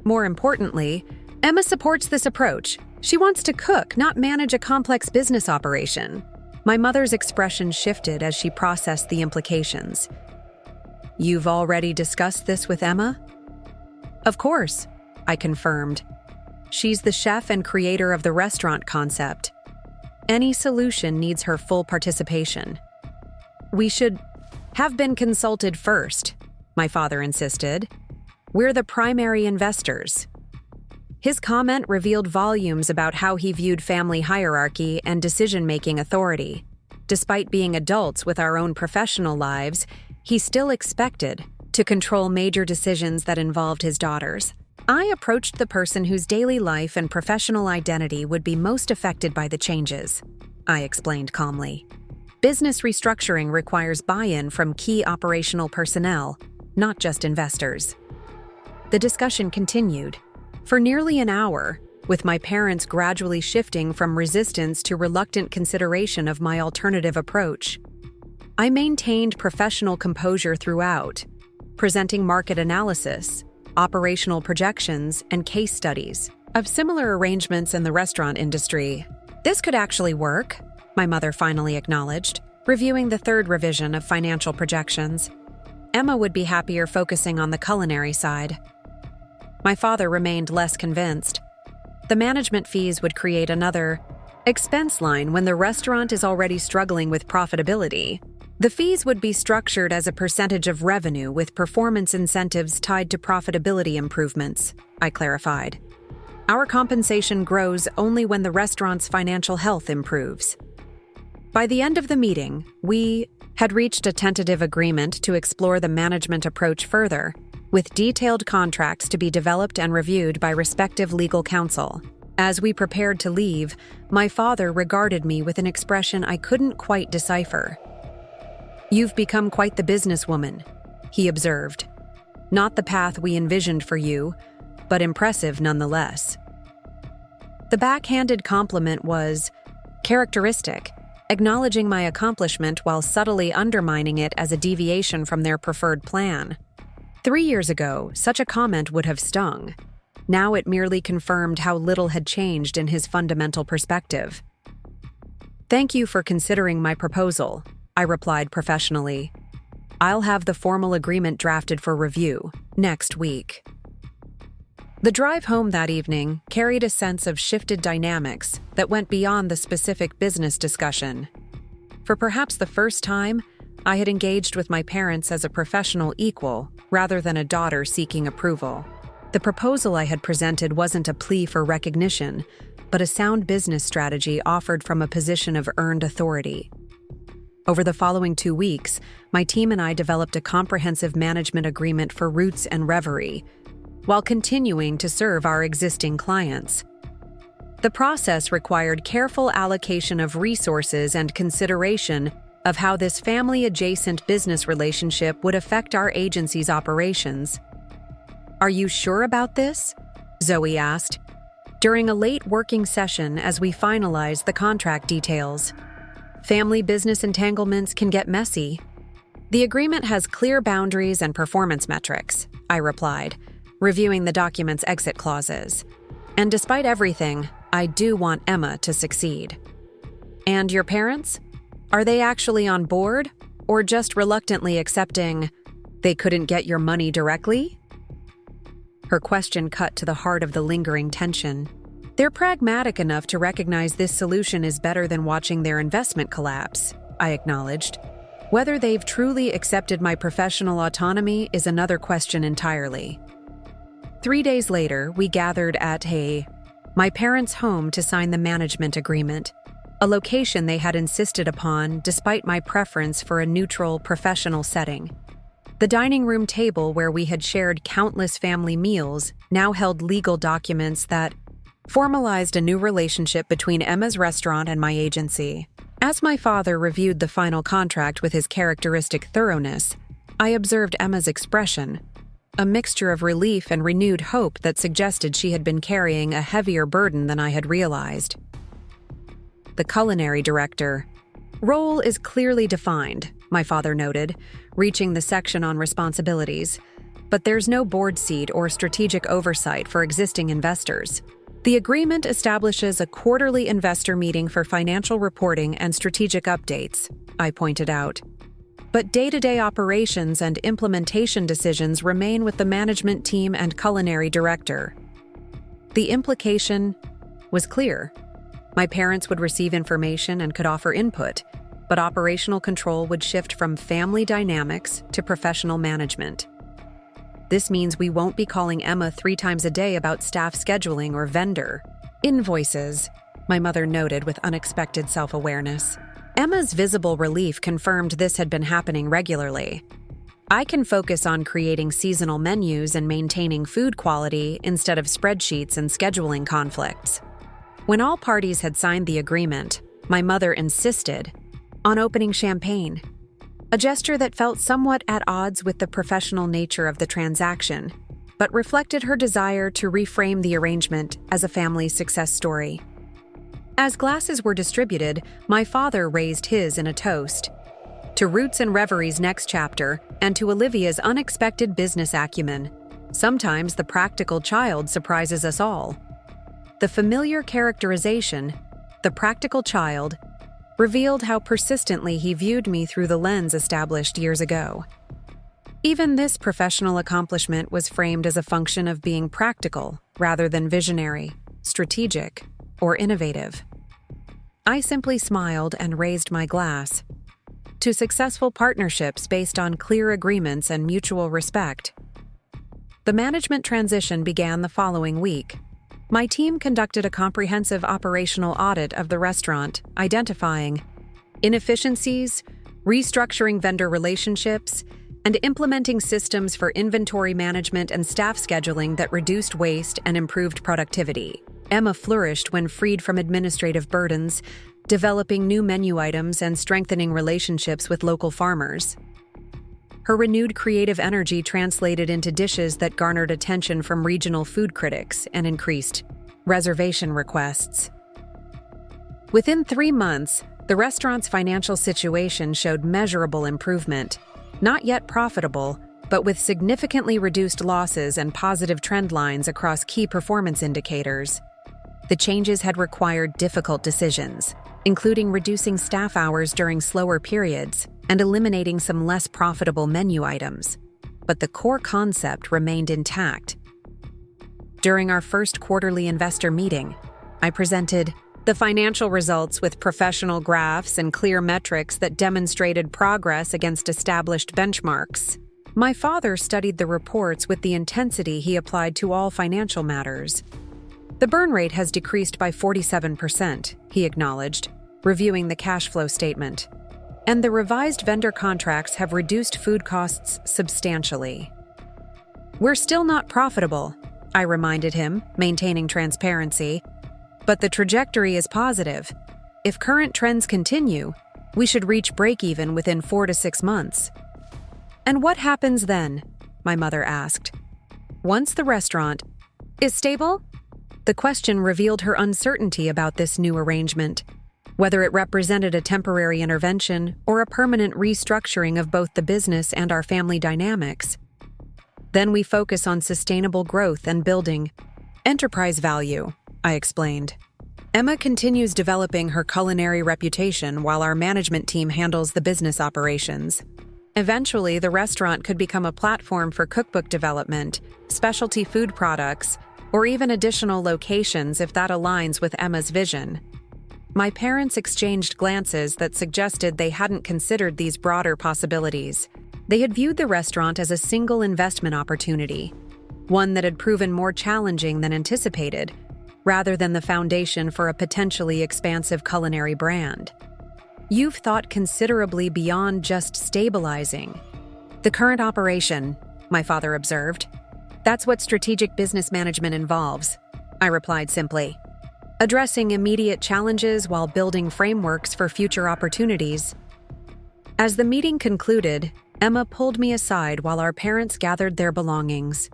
More importantly, Emma supports this approach. She wants to cook, not manage a complex business operation." My mother's expression shifted as she processed the implications. "You've already discussed this with Emma?" "Of course," I confirmed. "She's the chef and creator of the restaurant concept. Any solution needs her full participation." "We should have been consulted first," my father insisted. "We're the primary investors." His comment revealed volumes about how he viewed family hierarchy and decision-making authority. Despite being adults with our own professional lives, he still expected to control major decisions that involved his daughters. I approached the person whose daily life and professional identity would be most affected by the changes, I explained calmly. Business restructuring requires buy-in from key operational personnel, not just investors. The discussion continued for nearly an hour, with my parents gradually shifting from resistance to reluctant consideration of my alternative approach. I maintained professional composure throughout, presenting market analysis, operational projections, and case studies of similar arrangements in the restaurant industry. "This could actually work," my mother finally acknowledged, reviewing the third revision of financial projections. "Emma would be happier focusing on the culinary side." My father remained less convinced. The management fees would create another expense line when the restaurant is already struggling with profitability. The fees would be structured as a percentage of revenue with performance incentives tied to profitability improvements, I clarified. "Our compensation grows only when the restaurant's financial health improves." By the end of the meeting, we had reached a tentative agreement to explore the management approach further, with detailed contracts to be developed and reviewed by respective legal counsel. As we prepared to leave, my father regarded me with an expression I couldn't quite decipher. "You've become quite the businesswoman," he observed. "Not the path we envisioned for you, but impressive nonetheless." The backhanded compliment was characteristic, acknowledging my accomplishment while subtly undermining it as a deviation from their preferred plan. 3 years ago, such a comment would have stung. Now it merely confirmed how little had changed in his fundamental perspective. "Thank you for considering my proposal," I replied professionally. "I'll have the formal agreement drafted for review next week." The drive home that evening carried a sense of shifted dynamics that went beyond the specific business discussion. For perhaps the first time, I had engaged with my parents as a professional equal rather than a daughter seeking approval. The proposal I had presented wasn't a plea for recognition, but a sound business strategy offered from a position of earned authority. Over the following 2 weeks, my team and I developed a comprehensive management agreement for Roots and Reverie, while continuing to serve our existing clients. The process required careful allocation of resources and consideration of how this family-adjacent business relationship would affect our agency's operations. "Are you sure about this?" Zoe asked, during a late working session as we finalized the contract details. "Family business entanglements can get messy." "The agreement has clear boundaries and performance metrics," I replied, reviewing the document's exit clauses. "And despite everything, I do want Emma to succeed." "And your parents? Are they actually on board, or just reluctantly accepting they couldn't get your money directly?" Her question cut to the heart of the lingering tension. "They're pragmatic enough to recognize this solution is better than watching their investment collapse," I acknowledged. "Whether they've truly accepted my professional autonomy is another question entirely." 3 days later, we gathered at my parents' home to sign the management agreement, a location they had insisted upon despite my preference for a neutral, professional setting. The dining room table where we had shared countless family meals now held legal documents that formalized a new relationship between Emma's restaurant and my agency. As my father reviewed the final contract with his characteristic thoroughness, I observed Emma's expression, a mixture of relief and renewed hope that suggested she had been carrying a heavier burden than I had realized. The culinary director role is clearly defined, my father noted, reaching the section on responsibilities, but there's no board seat or strategic oversight for existing investors. The agreement establishes a quarterly investor meeting for financial reporting and strategic updates, I pointed out. But day-to-day operations and implementation decisions remain with the management team and culinary director. The implication was clear. My parents would receive information and could offer input, but operational control would shift from family dynamics to professional management. This means we won't be calling Emma 3 times a day about staff scheduling or vendor invoices, my mother noted with unexpected self-awareness. Emma's visible relief confirmed this had been happening regularly. I can focus on creating seasonal menus and maintaining food quality instead of spreadsheets and scheduling conflicts. When all parties had signed the agreement, my mother insisted on opening champagne, a gesture that felt somewhat at odds with the professional nature of the transaction, but reflected her desire to reframe the arrangement as a family success story. As glasses were distributed, my father raised his in a toast to Roots and Reverie's next chapter and to Olivia's unexpected business acumen. Sometimes the practical child surprises us all. The familiar characterization, the practical child, revealed how persistently he viewed me through the lens established years ago. Even this professional accomplishment was framed as a function of being practical rather than visionary, strategic, or innovative. I simply smiled and raised my glass to successful partnerships based on clear agreements and mutual respect. The management transition began the following week. My team conducted a comprehensive operational audit of the restaurant, identifying inefficiencies, restructuring vendor relationships, and implementing systems for inventory management and staff scheduling that reduced waste and improved productivity. Emma flourished when freed from administrative burdens, developing new menu items and strengthening relationships with local farmers. Her renewed creative energy translated into dishes that garnered attention from regional food critics and increased reservation requests. Within 3 months, the restaurant's financial situation showed measurable improvement. Not yet profitable, but with significantly reduced losses and positive trend lines across key performance indicators. The changes had required difficult decisions, including reducing staff hours during slower periods and eliminating some less profitable menu items. But the core concept remained intact. During our first quarterly investor meeting, I presented the financial results with professional graphs and clear metrics that demonstrated progress against established benchmarks. My father studied the reports with the intensity he applied to all financial matters. The burn rate has decreased by 47%, he acknowledged, reviewing the cash flow statement. And the revised vendor contracts have reduced food costs substantially. We're still not profitable, I reminded him, maintaining transparency. But the trajectory is positive. If current trends continue, we should reach break-even within 4 to 6 months. And what happens then? My mother asked. Once the restaurant is stable? The question revealed her uncertainty about this new arrangement, whether it represented a temporary intervention or a permanent restructuring of both the business and our family dynamics. Then we focus on sustainable growth and building enterprise value, I explained. Emma continues developing her culinary reputation while our management team handles the business operations. Eventually, the restaurant could become a platform for cookbook development, specialty food products, or even additional locations if that aligns with Emma's vision. My parents exchanged glances that suggested they hadn't considered these broader possibilities. They had viewed the restaurant as a single investment opportunity, one that had proven more challenging than anticipated, rather than the foundation for a potentially expansive culinary brand. You've thought considerably beyond just stabilizing the current operation, my father observed. That's what strategic business management involves. I replied simply, addressing immediate challenges while building frameworks for future opportunities. As the meeting concluded, Emma pulled me aside while our parents gathered their belongings.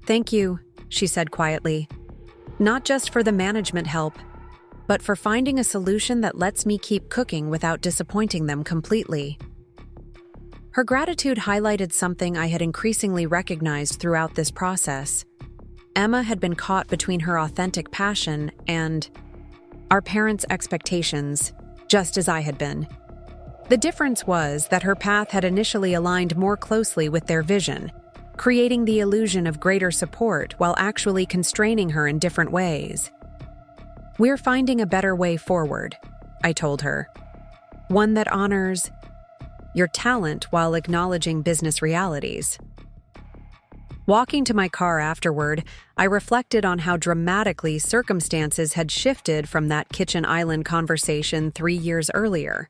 "Thank you," she said quietly, "not just for the management help, but for finding a solution that lets me keep cooking without disappointing them completely." Her gratitude highlighted something I had increasingly recognized throughout this process. Emma had been caught between her authentic passion and our parents' expectations, just as I had been. The difference was that her path had initially aligned more closely with their vision, creating the illusion of greater support while actually constraining her in different ways. "We're finding a better way forward," I told her. "One that honors your talent while acknowledging business realities." Walking to my car afterward, I reflected on how dramatically circumstances had shifted from that kitchen island conversation 3 years earlier.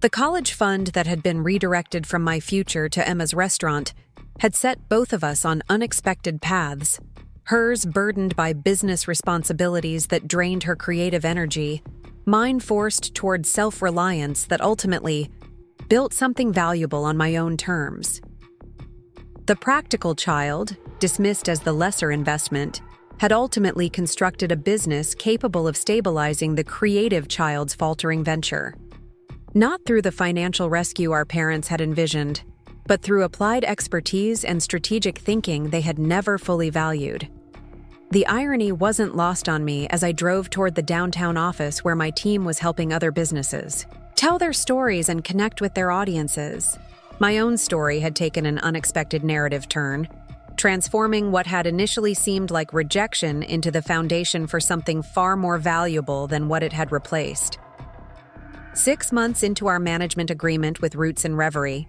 The college fund that had been redirected from my future to Emma's restaurant had set both of us on unexpected paths, hers burdened by business responsibilities that drained her creative energy, mine forced toward self-reliance that ultimately built something valuable on my own terms. The practical child, dismissed as the lesser investment, had ultimately constructed a business capable of stabilizing the creative child's faltering venture. Not through the financial rescue our parents had envisioned, but through applied expertise and strategic thinking they had never fully valued. The irony wasn't lost on me as I drove toward the downtown office where my team was helping other businesses tell their stories and connect with their audiences. My own story had taken an unexpected narrative turn, transforming what had initially seemed like rejection into the foundation for something far more valuable than what it had replaced. 6 months into our management agreement with Roots and Reverie,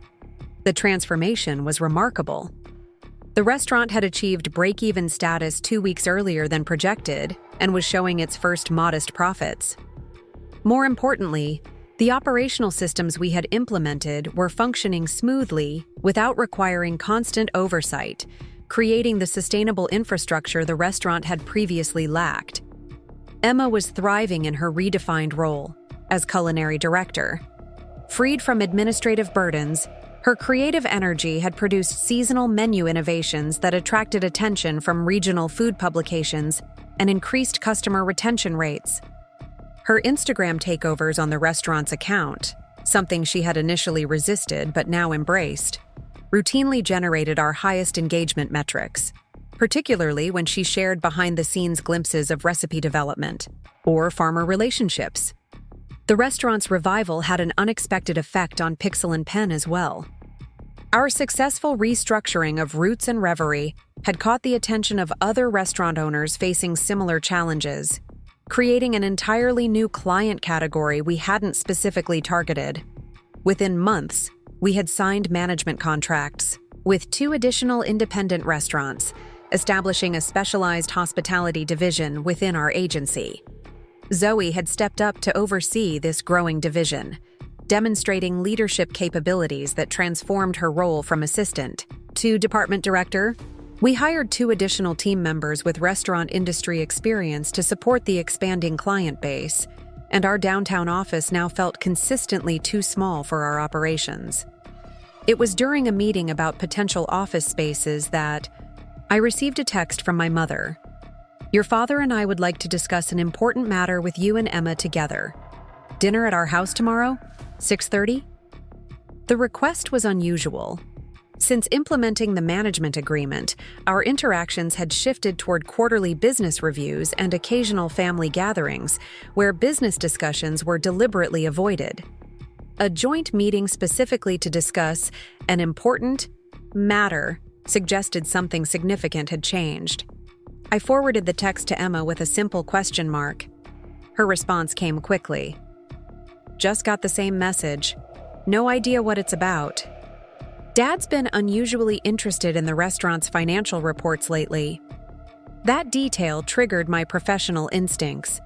the transformation was remarkable. The restaurant had achieved break-even status 2 weeks earlier than projected and was showing its first modest profits. More importantly, the operational systems we had implemented were functioning smoothly without requiring constant oversight, creating the sustainable infrastructure the restaurant had previously lacked. Emma was thriving in her redefined role as culinary director. Freed from administrative burdens, her creative energy had produced seasonal menu innovations that attracted attention from regional food publications and increased customer retention rates. Her Instagram takeovers on the restaurant's account, something she had initially resisted but now embraced, routinely generated our highest engagement metrics, particularly when she shared behind-the-scenes glimpses of recipe development or farmer relationships. The restaurant's revival had an unexpected effect on Pixel and Pen as well. Our successful restructuring of Roots and Reverie had caught the attention of other restaurant owners facing similar challenges, creating an entirely new client category we hadn't specifically targeted. Within months, we had signed management contracts with 2 additional independent restaurants, establishing a specialized hospitality division within our agency. Zoe had stepped up to oversee this growing division, demonstrating leadership capabilities that transformed her role from assistant to department director. We hired 2 additional team members with restaurant industry experience to support the expanding client base, and our downtown office now felt consistently too small for our operations. It was during a meeting about potential office spaces that I received a text from my mother. "Your father and I would like to discuss an important matter with you and Emma together. Dinner at our house tomorrow, 6:30? The request was unusual. Since implementing the management agreement, our interactions had shifted toward quarterly business reviews and occasional family gatherings, where business discussions were deliberately avoided. A joint meeting specifically to discuss an important matter suggested something significant had changed. I forwarded the text to Emma with a simple question mark. Her response came quickly. "Just got the same message. No idea what it's about." Dad's been unusually interested in the restaurant's financial reports lately. That detail triggered my professional instincts.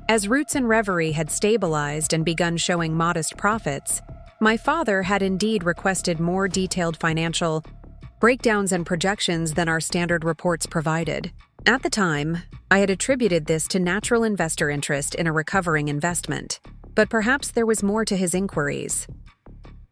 As Roots and Reverie had stabilized and begun showing modest profits, my father had indeed requested more detailed financial breakdowns and projections than our standard reports provided. At the time, I had attributed this to natural investor interest in a recovering investment, but perhaps there was more to his inquiries.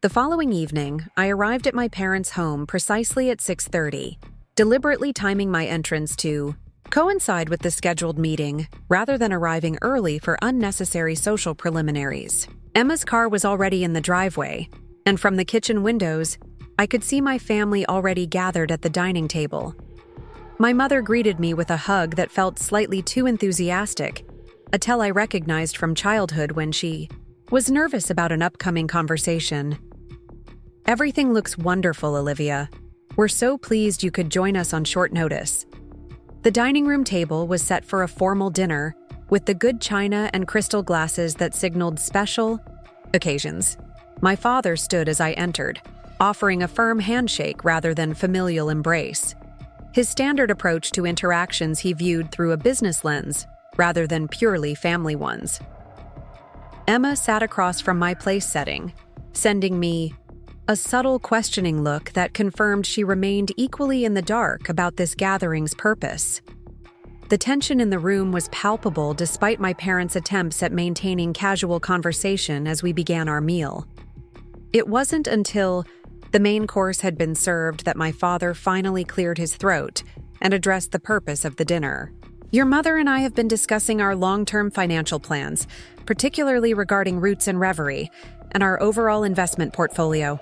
The following evening, I arrived at my parents' home precisely at 6:30, deliberately timing my entrance to coincide with the scheduled meeting rather than arriving early for unnecessary social preliminaries. Emma's car was already in the driveway, and from the kitchen windows, I could see my family already gathered at the dining table. My mother greeted me with a hug that felt slightly too enthusiastic, a tell I recognized from childhood when she was nervous about an upcoming conversation. "Everything looks wonderful, Olivia. We're so pleased you could join us on short notice." The dining room table was set for a formal dinner, with the good china and crystal glasses that signaled special occasions. My father stood as I entered, offering a firm handshake rather than familial embrace. His standard approach to interactions he viewed through a business lens rather than purely family ones. Emma sat across from my place setting, sending me a subtle questioning look that confirmed she remained equally in the dark about this gathering's purpose. The tension in the room was palpable despite my parents' attempts at maintaining casual conversation as we began our meal. It wasn't until the main course had been served that my father finally cleared his throat and addressed the purpose of the dinner. "Your mother and I have been discussing our long-term financial plans, particularly regarding Roots and Reverie, and our overall investment portfolio."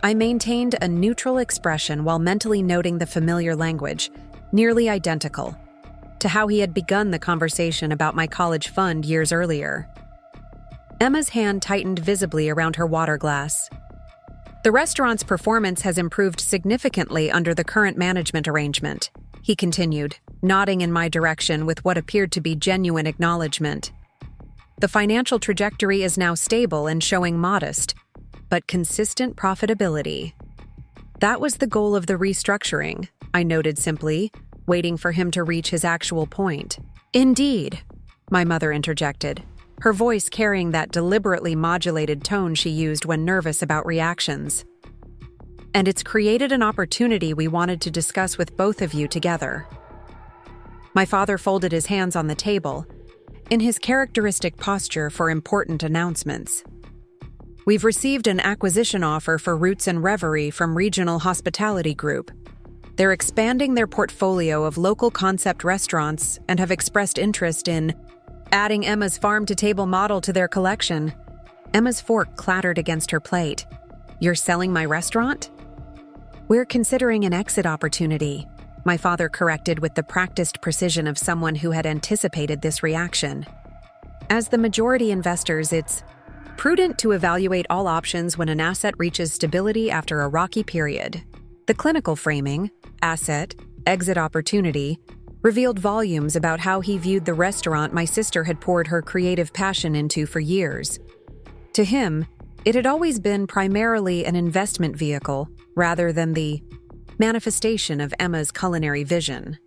I maintained a neutral expression while mentally noting the familiar language, nearly identical to how he had begun the conversation about my college fund years earlier. Emma's hand tightened visibly around her water glass. "The restaurant's performance has improved significantly under the current management arrangement," he continued, nodding in my direction with what appeared to be genuine acknowledgement. "The financial trajectory is now stable and showing modest, but consistent profitability." "That was the goal of the restructuring," I noted simply, waiting for him to reach his actual point. "Indeed," my mother interjected, her voice carrying that deliberately modulated tone she used when nervous about reactions. "And it's created an opportunity we wanted to discuss with both of you together." My father folded his hands on the table, in his characteristic posture for important announcements. "We've received an acquisition offer for Roots and Reverie from Regional Hospitality Group. They're expanding their portfolio of local concept restaurants and have expressed interest in adding Emma's farm-to-table model to their collection." Emma's fork clattered against her plate. "You're selling my restaurant?" "We're considering an exit opportunity," my father corrected with the practiced precision of someone who had anticipated this reaction. "As the majority investors, it's prudent to evaluate all options when an asset reaches stability after a rocky period." The clinical framing, asset, exit opportunity, revealed volumes about how he viewed the restaurant my sister had poured her creative passion into for years. To him, it had always been primarily an investment vehicle rather than the manifestation of Emma's culinary vision.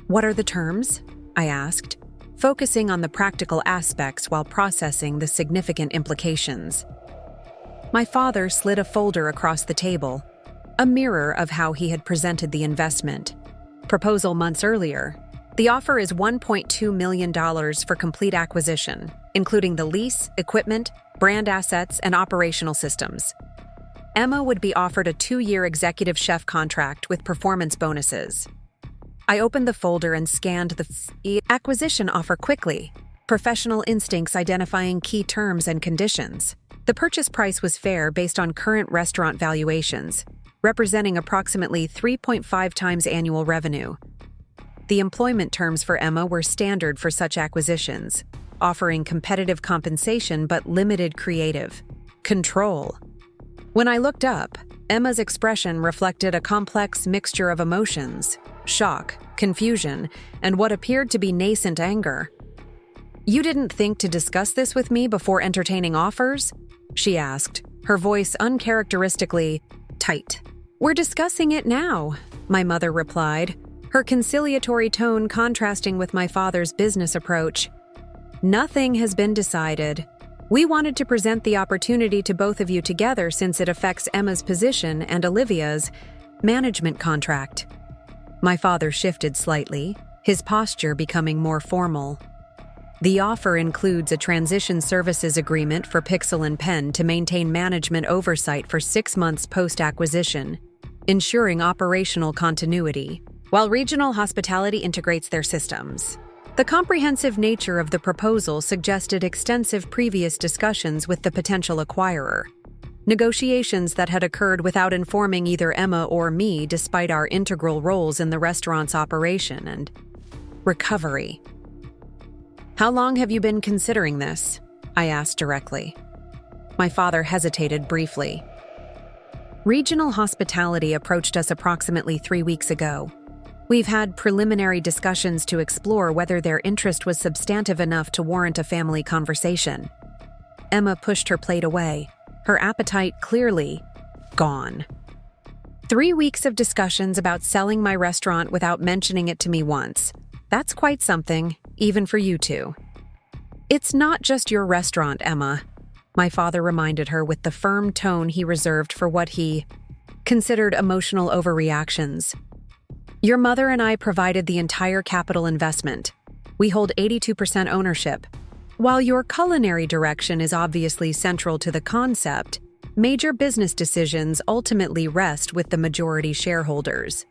"What are the terms?" I asked, focusing on the practical aspects while processing the significant implications. My father slid a folder across the table, a mirror of how he had presented the investment proposal months earlier. "The offer is $1.2 million for complete acquisition, including the lease, equipment, brand assets, and operational systems. Emma would be offered a 2-year executive chef contract with performance bonuses." I opened the folder and scanned the acquisition offer quickly, professional instincts identifying key terms and conditions. The purchase price was fair based on current restaurant valuations, representing approximately 3.5 times annual revenue. The employment terms for Emma were standard for such acquisitions, offering competitive compensation but limited creative control. When I looked up, Emma's expression reflected a complex mixture of emotions: shock, confusion, and what appeared to be nascent anger. "You didn't think to discuss this with me before entertaining offers?" she asked, her voice uncharacteristically tight. "We're discussing it now," my mother replied, her conciliatory tone contrasting with my father's business approach. "Nothing has been decided. We wanted to present the opportunity to both of you together since it affects Emma's position and Olivia's management contract." My father shifted slightly, his posture becoming more formal. The offer includes a transition services agreement for Pixel and Pen to maintain management oversight for 6 months post-acquisition, ensuring operational continuity, while Regional Hospitality integrates their systems. The comprehensive nature of the proposal suggested extensive previous discussions with the potential acquirer, negotiations that had occurred without informing either Emma or me despite our integral roles in the restaurant's operation and recovery. "How long have you been considering this?" I asked directly. My father hesitated briefly. "Regional Hospitality approached us approximately 3 weeks ago. We've had preliminary discussions to explore whether their interest was substantive enough to warrant a family conversation." Emma pushed her plate away, her appetite clearly gone. "3 weeks of discussions about selling my restaurant without mentioning it to me once. That's quite something, even for you two." "It's not just your restaurant, Emma," my father reminded her with the firm tone he reserved for what he considered emotional overreactions. "Your mother and I provided the entire capital investment. We hold 82% ownership. While your culinary direction is obviously central to the concept, major business decisions ultimately rest with the majority shareholders."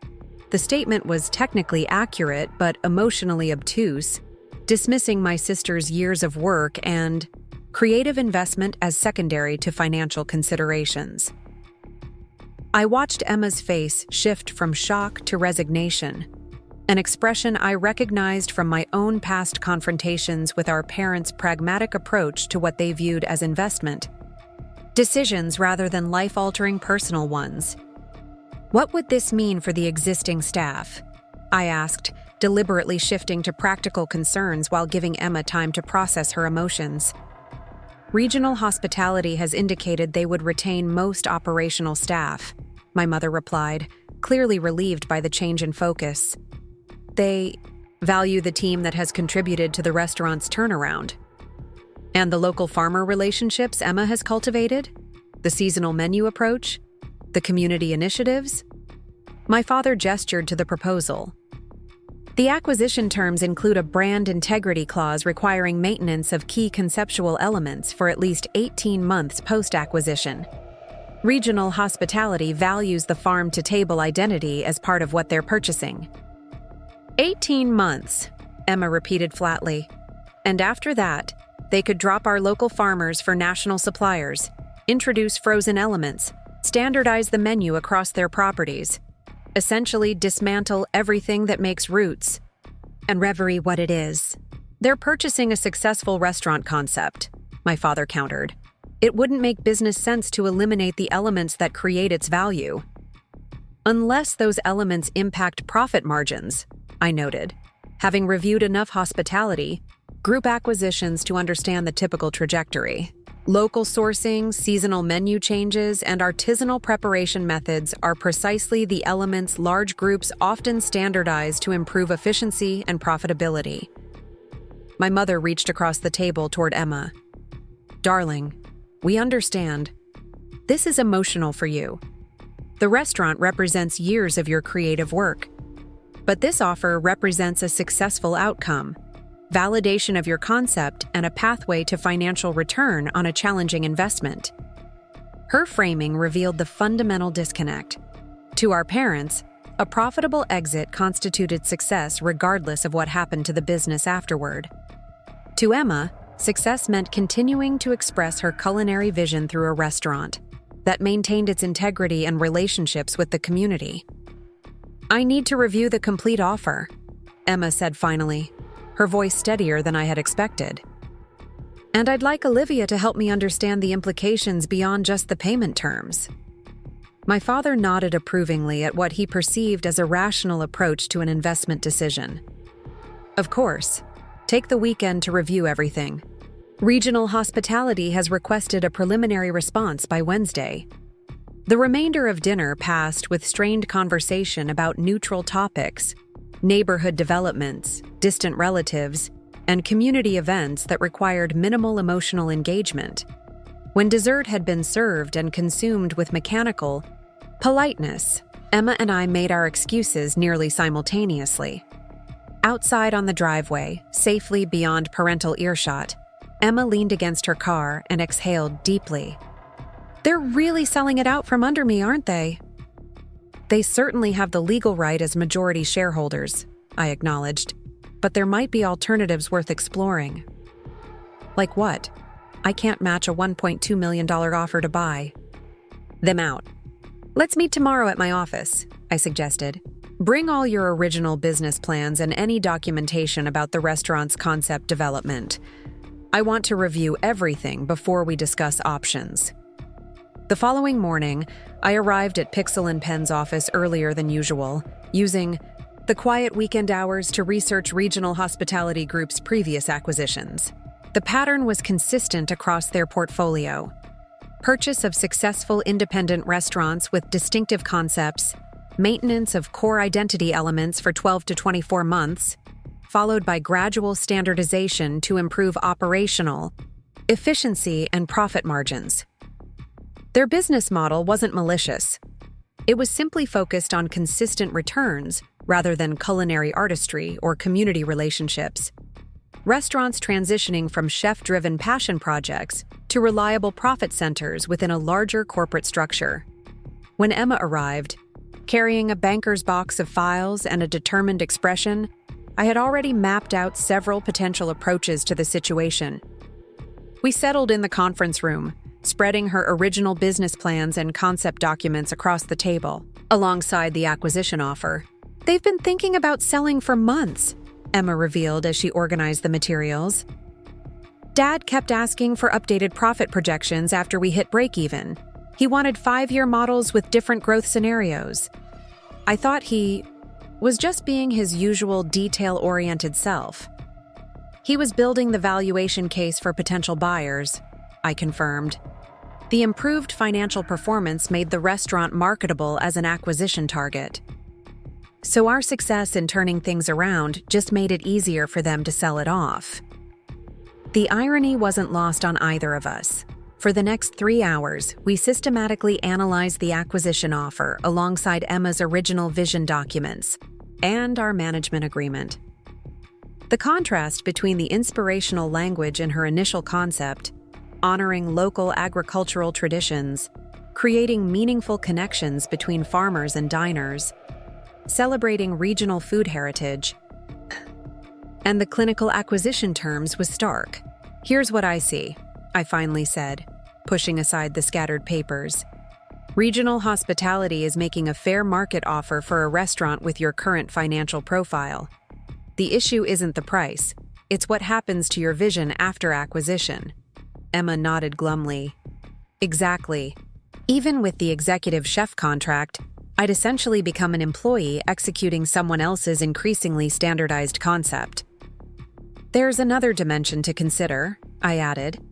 The statement was technically accurate but emotionally obtuse, dismissing my sister's years of work and creative investment as secondary to financial considerations. I watched Emma's face shift from shock to resignation, an expression I recognized from my own past confrontations with our parents' pragmatic approach to what they viewed as investment decisions rather than life-altering personal ones. "What would this mean for the existing staff?" I asked, deliberately shifting to practical concerns while giving Emma time to process her emotions. "Regional Hospitality has indicated they would retain most operational staff," my mother replied, clearly relieved by the change in focus. "They value the team that has contributed to the restaurant's turnaround. And the local farmer relationships Emma has cultivated? The seasonal menu approach? The community initiatives?" My father gestured to the proposal. "The acquisition terms include a brand integrity clause requiring maintenance of key conceptual elements for at least 18 months post-acquisition. Regional Hospitality values the farm-to-table identity as part of what they're purchasing." 18 months, Emma repeated flatly. "And after that, they could drop our local farmers for national suppliers, introduce frozen elements, standardize the menu across their properties, essentially dismantle everything that makes Roots and Reverie what it is. They're purchasing a successful restaurant concept," my father countered. "It wouldn't make business sense to eliminate the elements that create its value." "Unless those elements impact profit margins," I noted, having reviewed enough hospitality group acquisitions to understand the typical trajectory. Local sourcing, seasonal menu changes, and artisanal preparation methods are precisely the elements large groups often standardize to improve efficiency and profitability. My mother reached across the table toward Emma. "Darling, we understand. This is emotional for you. The restaurant represents years of your creative work. But this offer represents a successful outcome, validation of your concept, and a pathway to financial return on a challenging investment." Her framing revealed the fundamental disconnect. To our parents, a profitable exit constituted success regardless of what happened to the business afterward. To Emma, success meant continuing to express her culinary vision through a restaurant that maintained its integrity and relationships with the community. "I need to review the complete offer," Emma said finally, her voice steadier than I had expected. "And I'd like Olivia to help me understand the implications beyond just the payment terms." My father nodded approvingly at what he perceived as a rational approach to an investment decision. "Of course. Take the weekend to review everything. Regional Hospitality has requested a preliminary response by Wednesday." The remainder of dinner passed with strained conversation about neutral topics, neighborhood developments, distant relatives, and community events that required minimal emotional engagement. When dessert had been served and consumed with mechanical politeness, Emma and I made our excuses nearly simultaneously. Outside on the driveway, safely beyond parental earshot, Emma leaned against her car and exhaled deeply. They're really selling it out from under me, aren't they? They certainly have the legal right as majority shareholders, I acknowledged, but there might be alternatives worth exploring. Like what? I can't match a $1.2 million offer to buy them out. Let's meet tomorrow at my office, I suggested. Bring all your original business plans and any documentation about the restaurant's concept development. I want to review everything before we discuss options. The following morning, I arrived at Pixel & Pen's office earlier than usual, using the quiet weekend hours to research Regional Hospitality Group's previous acquisitions. The pattern was consistent across their portfolio. Purchase of successful independent restaurants with distinctive concepts, maintenance of core identity elements for 12 to 24 months, followed by gradual standardization to improve operational efficiency and profit margins. Their business model wasn't malicious. It was simply focused on consistent returns rather than culinary artistry or community relationships. Restaurants transitioning from chef-driven passion projects to reliable profit centers within a larger corporate structure. When Emma arrived, carrying a banker's box of files and a determined expression, I had already mapped out several potential approaches to the situation. We settled in the conference room, spreading her original business plans and concept documents across the table, alongside the acquisition offer. They've been thinking about selling for months, Emma revealed as she organized the materials. Dad kept asking for updated profit projections after we hit break-even. He wanted 5-year models with different growth scenarios. I thought he was just being his usual detail-oriented self. He was building the valuation case for potential buyers, I confirmed. The improved financial performance made the restaurant marketable as an acquisition target. So our success in turning things around just made it easier for them to sell it off. The irony wasn't lost on either of us. For the next 3 hours, we systematically analyzed the acquisition offer alongside Emma's original vision documents and our management agreement. The contrast between the inspirational language in her initial concept, honoring local agricultural traditions, creating meaningful connections between farmers and diners, celebrating regional food heritage, and the clinical acquisition terms was stark. Here's what I see, I finally said, pushing aside the scattered papers. Regional Hospitality is making a fair market offer for a restaurant with your current financial profile. The issue isn't the price, it's what happens to your vision after acquisition. Emma nodded glumly. Exactly. Even with the executive chef contract, I'd essentially become an employee executing someone else's increasingly standardized concept. There's another dimension to consider, I added.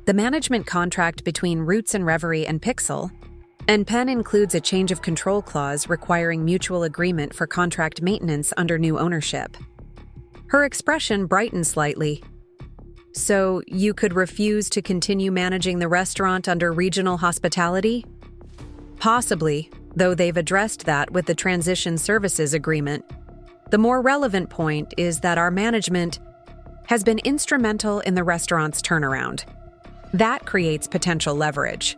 The management contract between Roots and Reverie and Pixel, and Penn includes a change of control clause requiring mutual agreement for contract maintenance under new ownership. Her expression brightened slightly. So you could refuse to continue managing the restaurant under Regional Hospitality? Possibly, though they've addressed that with the Transition Services Agreement. The more relevant point is that our management has been instrumental in the restaurant's turnaround. That creates potential leverage.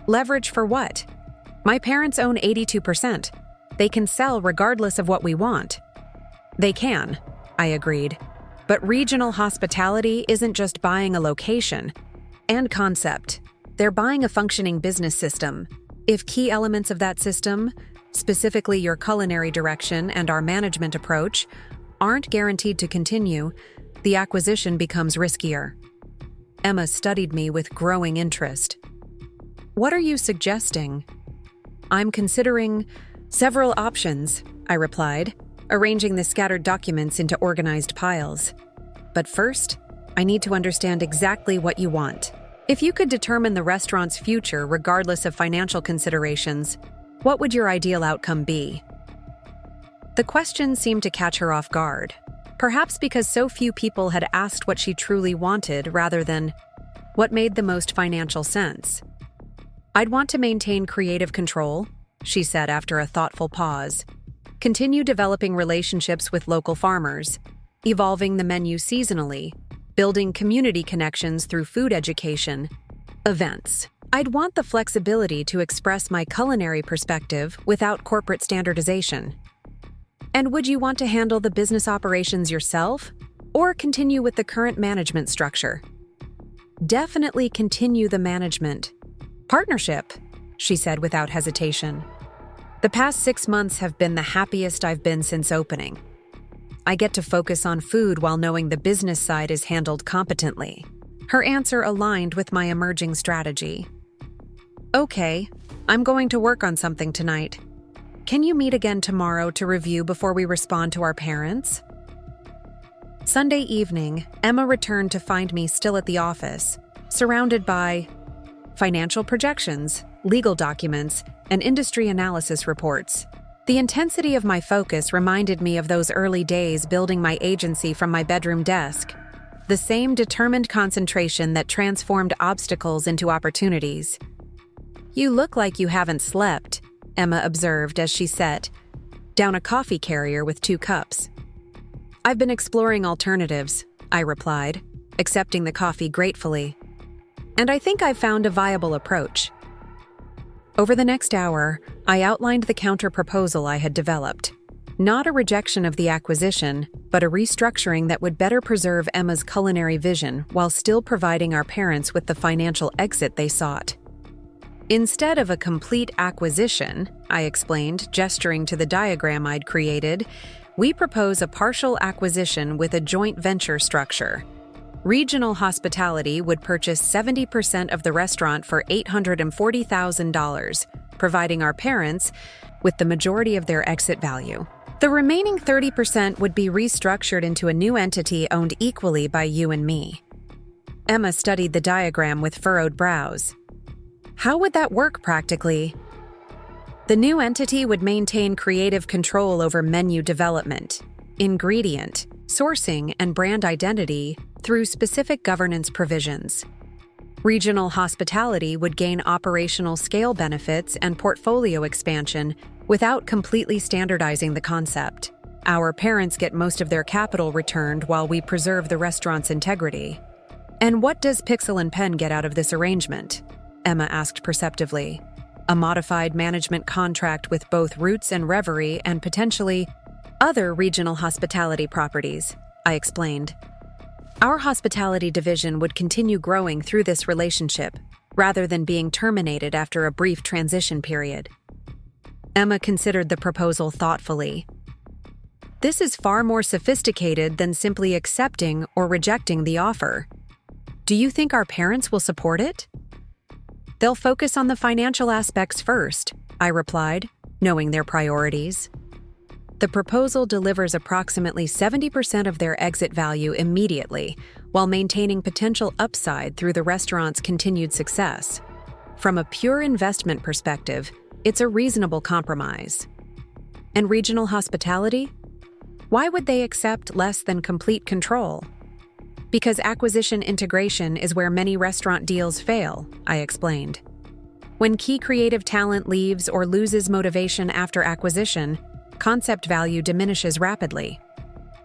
Leverage for what? My parents own 82%. They can sell regardless of what we want. They can, I agreed. But Regional Hospitality isn't just buying a location and concept. They're buying a functioning business system. If key elements of that system, specifically your culinary direction and our management approach, aren't guaranteed to continue, the acquisition becomes riskier. Emma studied me with growing interest. What are you suggesting? I'm considering several options, I replied, arranging the scattered documents into organized piles. But first, I need to understand exactly what you want. If you could determine the restaurant's future regardless of financial considerations, what would your ideal outcome be? The question seemed to catch her off guard, perhaps because so few people had asked what she truly wanted rather than what made the most financial sense. I'd want to maintain creative control, she said after a thoughtful pause. continue developing relationships with local farmers, evolving the menu seasonally, building community connections through food education, events. I'd want the flexibility to express my culinary perspective without corporate standardization. And would you want to handle the business operations yourself, or continue with the current management structure? Definitely continue the management. Partnership, she said without hesitation. The past 6 months have been the happiest I've been since opening. I get to focus on food while knowing the business side is handled competently. Her answer aligned with my emerging strategy. Okay, I'm going to work on something tonight. Can you meet again tomorrow to review before we respond to our parents? Sunday evening, Emma returned to find me still at the office, surrounded by financial projections, legal documents, and industry analysis reports. The intensity of my focus reminded me of those early days building my agency from my bedroom desk. The same determined concentration that transformed obstacles into opportunities. You look like you haven't slept, Emma observed as she set down a coffee carrier with 2 cups. I've been exploring alternatives, I replied, accepting the coffee gratefully. And I think I've found a viable approach. Over the next hour, I outlined the counter-proposal I had developed. Not a rejection of the acquisition, but a restructuring that would better preserve Emma's culinary vision while still providing our parents with the financial exit they sought. Instead of a complete acquisition, I explained, gesturing to the diagram I'd created, we propose a partial acquisition with a joint venture structure. Regional Hospitality would purchase 70% of the restaurant for $840,000, providing our parents with the majority of their exit value. The remaining 30% would be restructured into a new entity owned equally by you and me. Emma studied the diagram with furrowed brows. How would that work practically? The new entity would maintain creative control over menu development, ingredient, sourcing, and brand identity through specific governance provisions. Regional Hospitality would gain operational scale benefits and portfolio expansion without completely standardizing the concept. Our parents get most of their capital returned while we preserve the restaurant's integrity. And what does Pixel and Pen get out of this arrangement? Emma asked perceptively. A modified management contract with both Roots and Reverie and potentially other regional hospitality properties, I explained. Our hospitality division would continue growing through this relationship, rather than being terminated after a brief transition period. Emma considered the proposal thoughtfully. This is far more sophisticated than simply accepting or rejecting the offer. Do you think our parents will support it? They'll focus on the financial aspects first, I replied, knowing their priorities. The proposal delivers approximately 70% of their exit value immediately, while maintaining potential upside through the restaurant's continued success. From a pure investment perspective, it's a reasonable compromise. And regional hospitality? Why would they accept less than complete control? Because acquisition integration is where many restaurant deals fail, I explained. When key creative talent leaves or loses motivation after acquisition, concept value diminishes rapidly.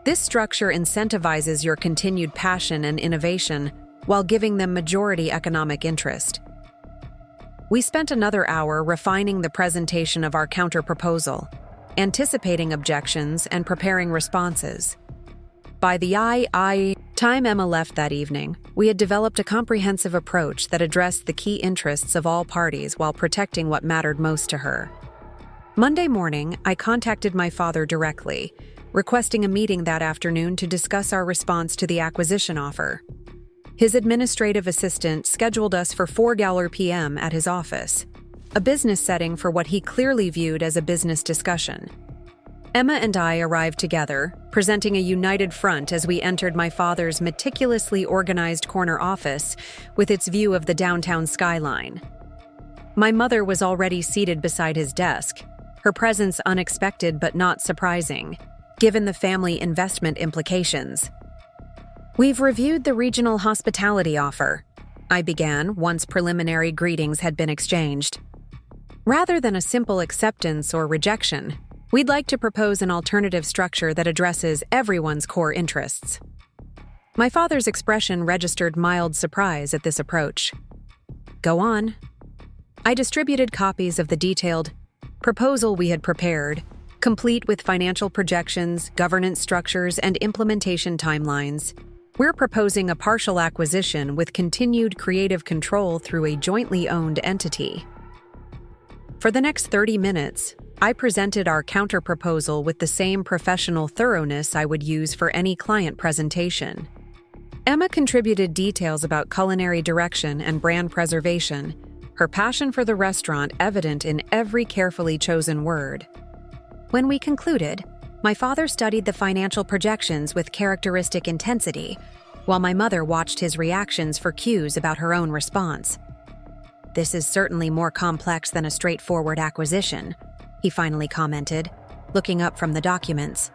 This structure incentivizes your continued passion and innovation while giving them majority economic interest. We spent another hour refining the presentation of our counter-proposal, anticipating objections and preparing responses. By the time Emma left that evening, we had developed a comprehensive approach that addressed the key interests of all parties while protecting what mattered most to her. Monday morning, I contacted my father directly, requesting a meeting that afternoon to discuss our response to the acquisition offer. His administrative assistant scheduled us for 4 p.m. at his office, a business setting for what he clearly viewed as a business discussion. Emma and I arrived together, presenting a united front as we entered my father's meticulously organized corner office with its view of the downtown skyline. My mother was already seated beside his desk, her presence unexpected but not surprising, given the family investment implications. We've reviewed the regional hospitality offer, I began once preliminary greetings had been exchanged. Rather than a simple acceptance or rejection, We'd like to propose an alternative structure that addresses everyone's core interests. My father's expression registered mild surprise at this approach. Go on. I distributed copies of the detailed proposal we had prepared, complete with financial projections, governance structures, and implementation timelines. We're proposing a partial acquisition with continued creative control through a jointly owned entity. For the next 30 minutes, I presented our counter-proposal with the same professional thoroughness I would use for any client presentation. Emma contributed details about culinary direction and brand preservation, her passion for the restaurant evident in every carefully chosen word. When we concluded, my father studied the financial projections with characteristic intensity, while my mother watched his reactions for cues about her own response. This is certainly more complex than a straightforward acquisition, he finally commented, looking up from the documents.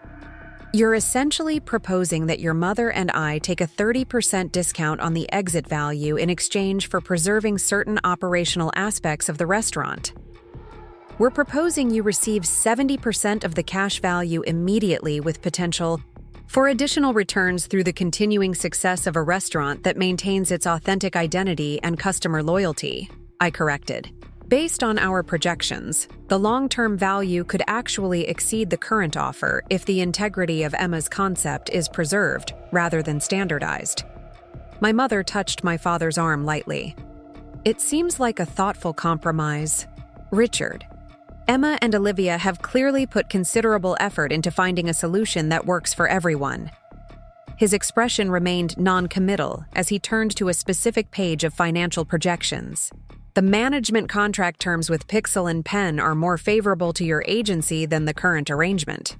You're essentially proposing that your mother and I take a 30% discount on the exit value in exchange for preserving certain operational aspects of the restaurant. We're proposing you receive 70% of the cash value immediately with potential for additional returns through the continuing success of a restaurant that maintains its authentic identity and customer loyalty, I corrected. Based on our projections, the long-term value could actually exceed the current offer if the integrity of Emma's concept is preserved rather than standardized. My mother touched my father's arm lightly. It seems like a thoughtful compromise. Richard, Emma and Olivia have clearly put considerable effort into finding a solution that works for everyone. His expression remained non-committal as he turned to a specific page of financial projections. The management contract terms with Pixel and Pen are more favorable to your agency than the current arrangement.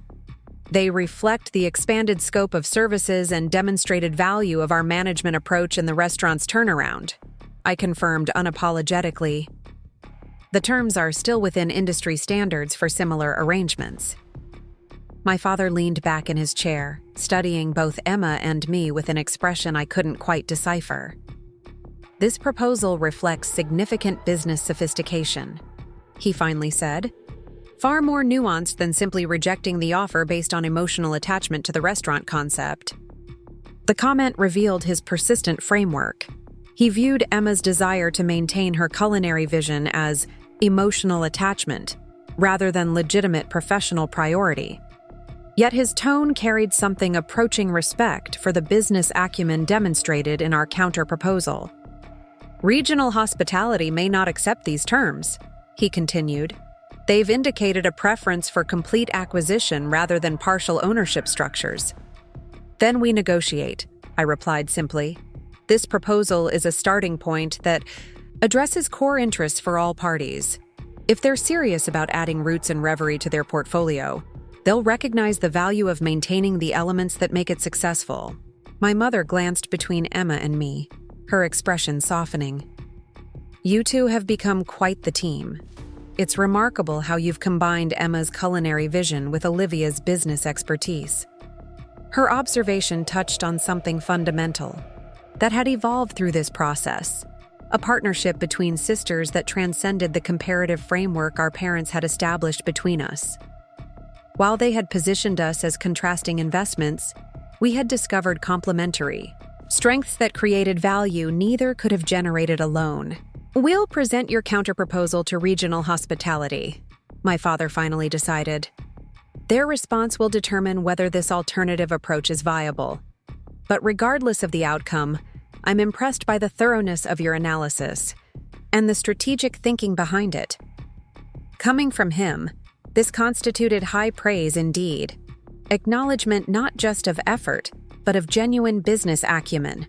They reflect the expanded scope of services and demonstrated value of our management approach in the restaurant's turnaround, I confirmed unapologetically. The terms are still within industry standards for similar arrangements. My father leaned back in his chair, studying both Emma and me with an expression I couldn't quite decipher. This proposal reflects significant business sophistication, he finally said, far more nuanced than simply rejecting the offer based on emotional attachment to the restaurant concept. The comment revealed his persistent framework. He viewed Emma's desire to maintain her culinary vision as emotional attachment, rather than legitimate professional priority. Yet his tone carried something approaching respect for the business acumen demonstrated in our counter-proposal. Regional hospitality may not accept these terms, he continued. They've indicated a preference for complete acquisition rather than partial ownership structures. Then we negotiate, I replied simply. This proposal is a starting point that addresses core interests for all parties. If they're serious about adding Roots and Reverie to their portfolio, they'll recognize the value of maintaining the elements that make it successful. My mother glanced between Emma and me, her expression softening. You two have become quite the team. It's remarkable how you've combined Emma's culinary vision with Olivia's business expertise. Her observation touched on something fundamental that had evolved through this process, a partnership between sisters that transcended the comparative framework our parents had established between us. While they had positioned us as contrasting investments, we had discovered complementary strengths that created value neither could have generated alone. We'll present your counterproposal to regional hospitality, my father finally decided. Their response will determine whether this alternative approach is viable. But regardless of the outcome, I'm impressed by the thoroughness of your analysis and the strategic thinking behind it. Coming from him, this constituted high praise indeed, acknowledgement not just of effort, but of genuine business acumen.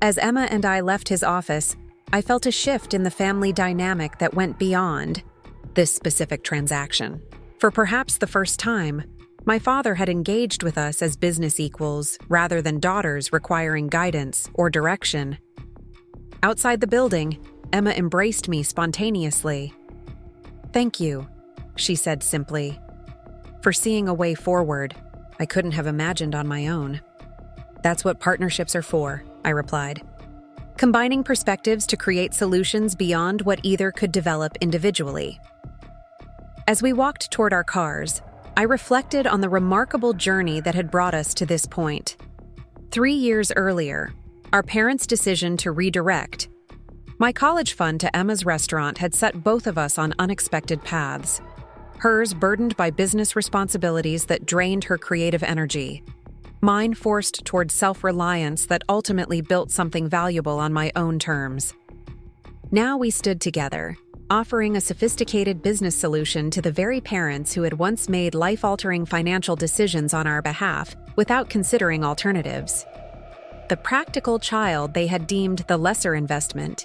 As Emma and I left his office, I felt a shift in the family dynamic that went beyond this specific transaction. For perhaps the first time, my father had engaged with us as business equals rather than daughters requiring guidance or direction. Outside the building, Emma embraced me spontaneously. "Thank you," she said simply, "for seeing a way forward I couldn't have imagined on my own." "That's what partnerships are for," I replied. Combining perspectives to create solutions beyond what either could develop individually. As we walked toward our cars, I reflected on the remarkable journey that had brought us to this point. 3 years earlier, our parents' decision to redirect my college fund to Emma's restaurant had set both of us on unexpected paths. Hers burdened by business responsibilities that drained her creative energy. Mine forced toward self-reliance that ultimately built something valuable on my own terms. Now we stood together, offering a sophisticated business solution to the very parents who had once made life-altering financial decisions on our behalf without considering alternatives. The practical child they had deemed the lesser investment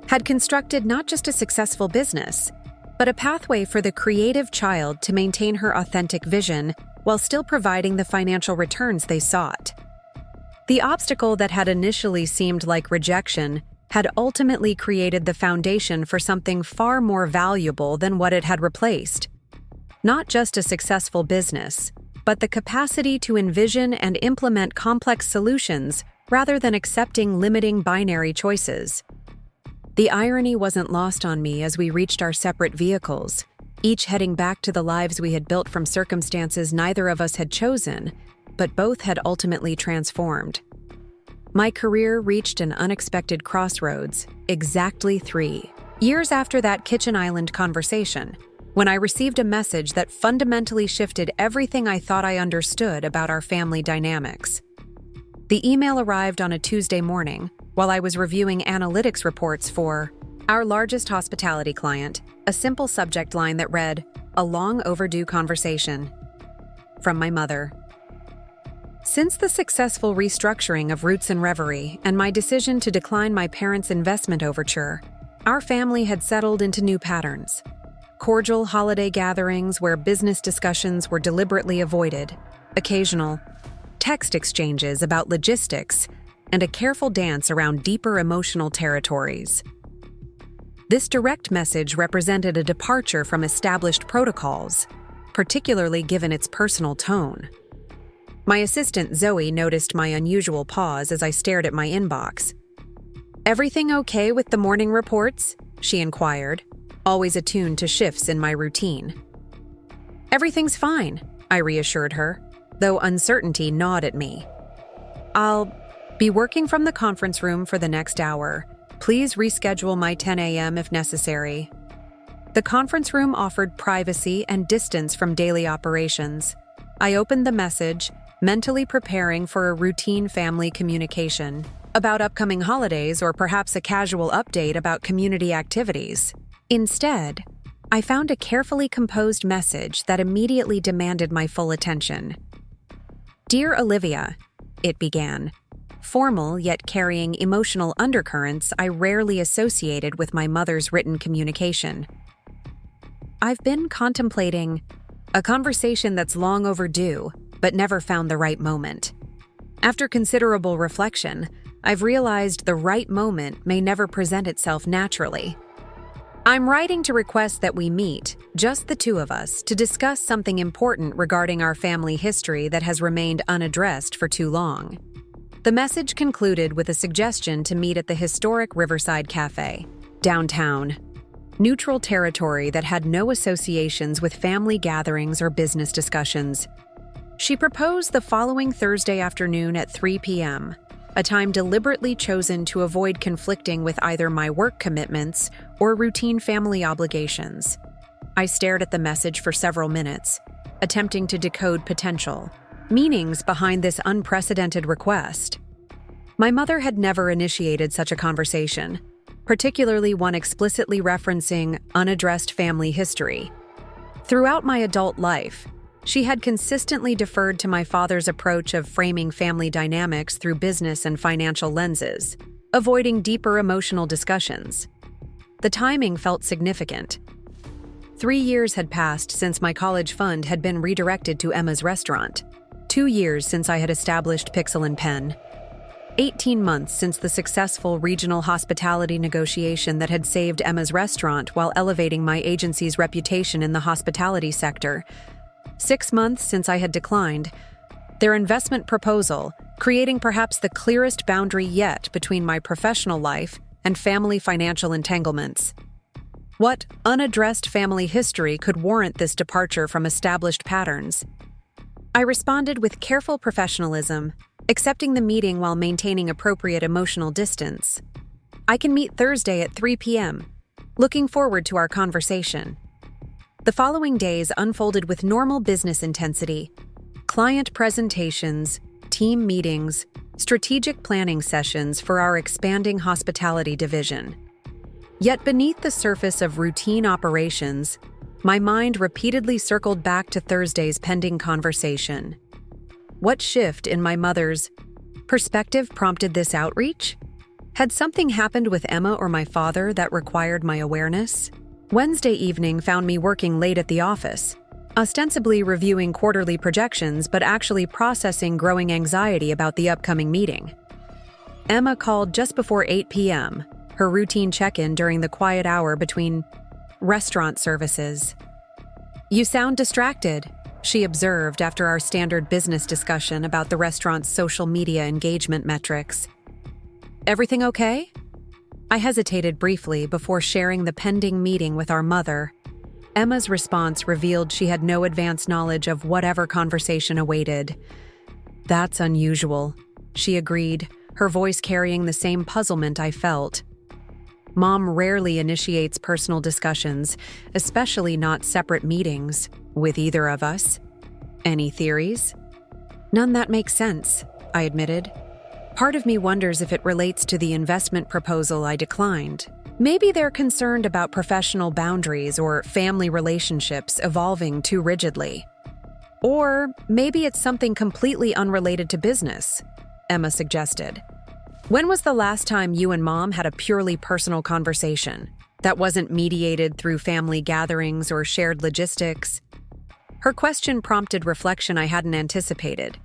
had constructed not just a successful business, but a pathway for the creative child to maintain her authentic vision while still providing the financial returns they sought. The obstacle that had initially seemed like rejection had ultimately created the foundation for something far more valuable than what it had replaced. Not just a successful business, but the capacity to envision and implement complex solutions rather than accepting limiting binary choices. The irony wasn't lost on me as we reached our separate vehicles, each heading back to the lives we had built from circumstances neither of us had chosen, but both had ultimately transformed. My career reached an unexpected crossroads exactly 3 years after that kitchen island conversation, when I received a message that fundamentally shifted everything I thought I understood about our family dynamics. The email arrived on a Tuesday morning while I was reviewing analytics reports for our largest hospitality client, a simple subject line that read, "A long overdue conversation." From my mother. Since the successful restructuring of Roots and Reverie and my decision to decline my parents' investment overture, our family had settled into new patterns. Cordial holiday gatherings where business discussions were deliberately avoided, occasional text exchanges about logistics, and a careful dance around deeper emotional territories. This direct message represented a departure from established protocols, particularly given its personal tone. My assistant Zoe noticed my unusual pause as I stared at my inbox. "Everything okay with the morning reports?" she inquired, always attuned to shifts in my routine. "Everything's fine," I reassured her, though uncertainty gnawed at me. "I'll be working from the conference room for the next hour. Please reschedule my 10 a.m. if necessary." The conference room offered privacy and distance from daily operations. I opened the message, mentally preparing for a routine family communication about upcoming holidays or perhaps a casual update about community activities. Instead, I found a carefully composed message that immediately demanded my full attention. "Dear Olivia," it began, formal yet carrying emotional undercurrents I rarely associated with my mother's written communication. "I've been contemplating a conversation that's long overdue, but never found the right moment. After considerable reflection, I've realized the right moment may never present itself naturally. I'm writing to request that we meet, just the two of us, to discuss something important regarding our family history that has remained unaddressed for too long." The message concluded with a suggestion to meet at the historic Riverside Cafe, downtown, neutral territory that had no associations with family gatherings or business discussions. She proposed the following Thursday afternoon at 3 p.m., a time deliberately chosen to avoid conflicting with either my work commitments or routine family obligations. I stared at the message for several minutes, attempting to decode potential meanings behind this unprecedented request. My mother had never initiated such a conversation, particularly one explicitly referencing unaddressed family history. Throughout my adult life, she had consistently deferred to my father's approach of framing family dynamics through business and financial lenses, avoiding deeper emotional discussions. The timing felt significant. 3 years had passed since my college fund had been redirected to Emma's restaurant. 2 years since I had established Pixel and Pen. 18 months since the successful regional hospitality negotiation that had saved Emma's restaurant while elevating my agency's reputation in the hospitality sector. 6 months since I had declined their investment proposal, creating perhaps the clearest boundary yet between my professional life and family financial entanglements. What unaddressed family history could warrant this departure from established patterns? I responded with careful professionalism, accepting the meeting while maintaining appropriate emotional distance. I can meet Thursday at 3 p.m. Looking forward to our conversation. The following days unfolded with normal business intensity: client presentations, team meetings, strategic planning sessions for our expanding hospitality division. Yet beneath the surface of routine operations, my mind repeatedly circled back to Thursday's pending conversation. What shift in my mother's perspective prompted this outreach? Had something happened with Emma or my father that required my awareness? Wednesday evening found me working late at the office, ostensibly reviewing quarterly projections but actually processing growing anxiety about the upcoming meeting. Emma called just before 8 p.m., her routine check-in during the quiet hour between restaurant services. "You sound distracted," she observed after our standard business discussion about the restaurant's social media engagement metrics. "Everything okay?" I hesitated briefly before sharing the pending meeting with our mother. Emma's response revealed she had no advance knowledge of whatever conversation awaited. "That's unusual," she agreed, her voice carrying the same puzzlement I felt. Mom rarely initiates personal discussions, especially not separate meetings, with either of us. "Any theories?" "None that make sense," I admitted. Part of me wonders if it relates to the investment proposal I declined. Maybe they're concerned about professional boundaries or family relationships evolving too rigidly. Or maybe it's something completely unrelated to business, Emma suggested. "When was the last time you and Mom had a purely personal conversation that wasn't mediated through family gatherings or shared logistics?" Her question prompted reflection I hadn't anticipated.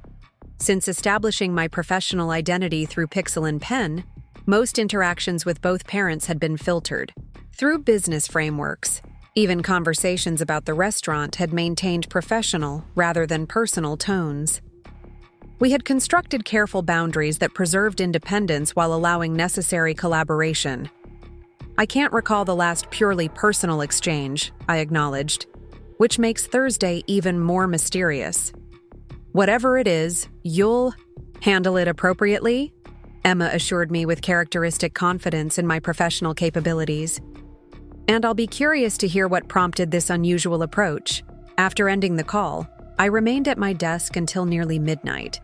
Since establishing my professional identity through Pixel and Pen, most interactions with both parents had been filtered through business frameworks. Even conversations about the restaurant had maintained professional rather than personal tones. We had constructed careful boundaries that preserved independence while allowing necessary collaboration. "I can't recall the last purely personal exchange," I acknowledged, which makes Thursday even more mysterious. "Whatever it is, you'll handle it appropriately," Emma assured me with characteristic confidence in my professional capabilities. "And I'll be curious to hear what prompted this unusual approach." After ending the call, I remained at my desk until nearly midnight,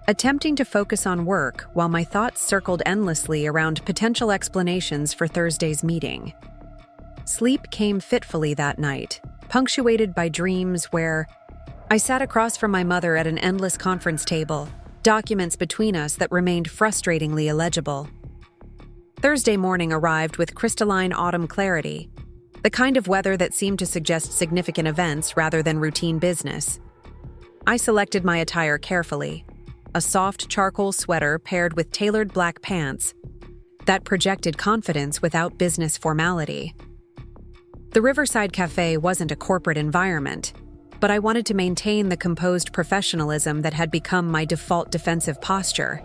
attempting to focus on work while my thoughts circled endlessly around potential explanations for Thursday's meeting. Sleep came fitfully that night, punctuated by dreams where I sat across from my mother at an endless conference table, documents between us that remained frustratingly illegible. Thursday morning arrived with crystalline autumn clarity, the kind of weather that seemed to suggest significant events rather than routine business. I selected my attire carefully, a soft charcoal sweater paired with tailored black pants that projected confidence without business formality. The Riverside Cafe wasn't a corporate environment, but I wanted to maintain the composed professionalism that had become my default defensive posture.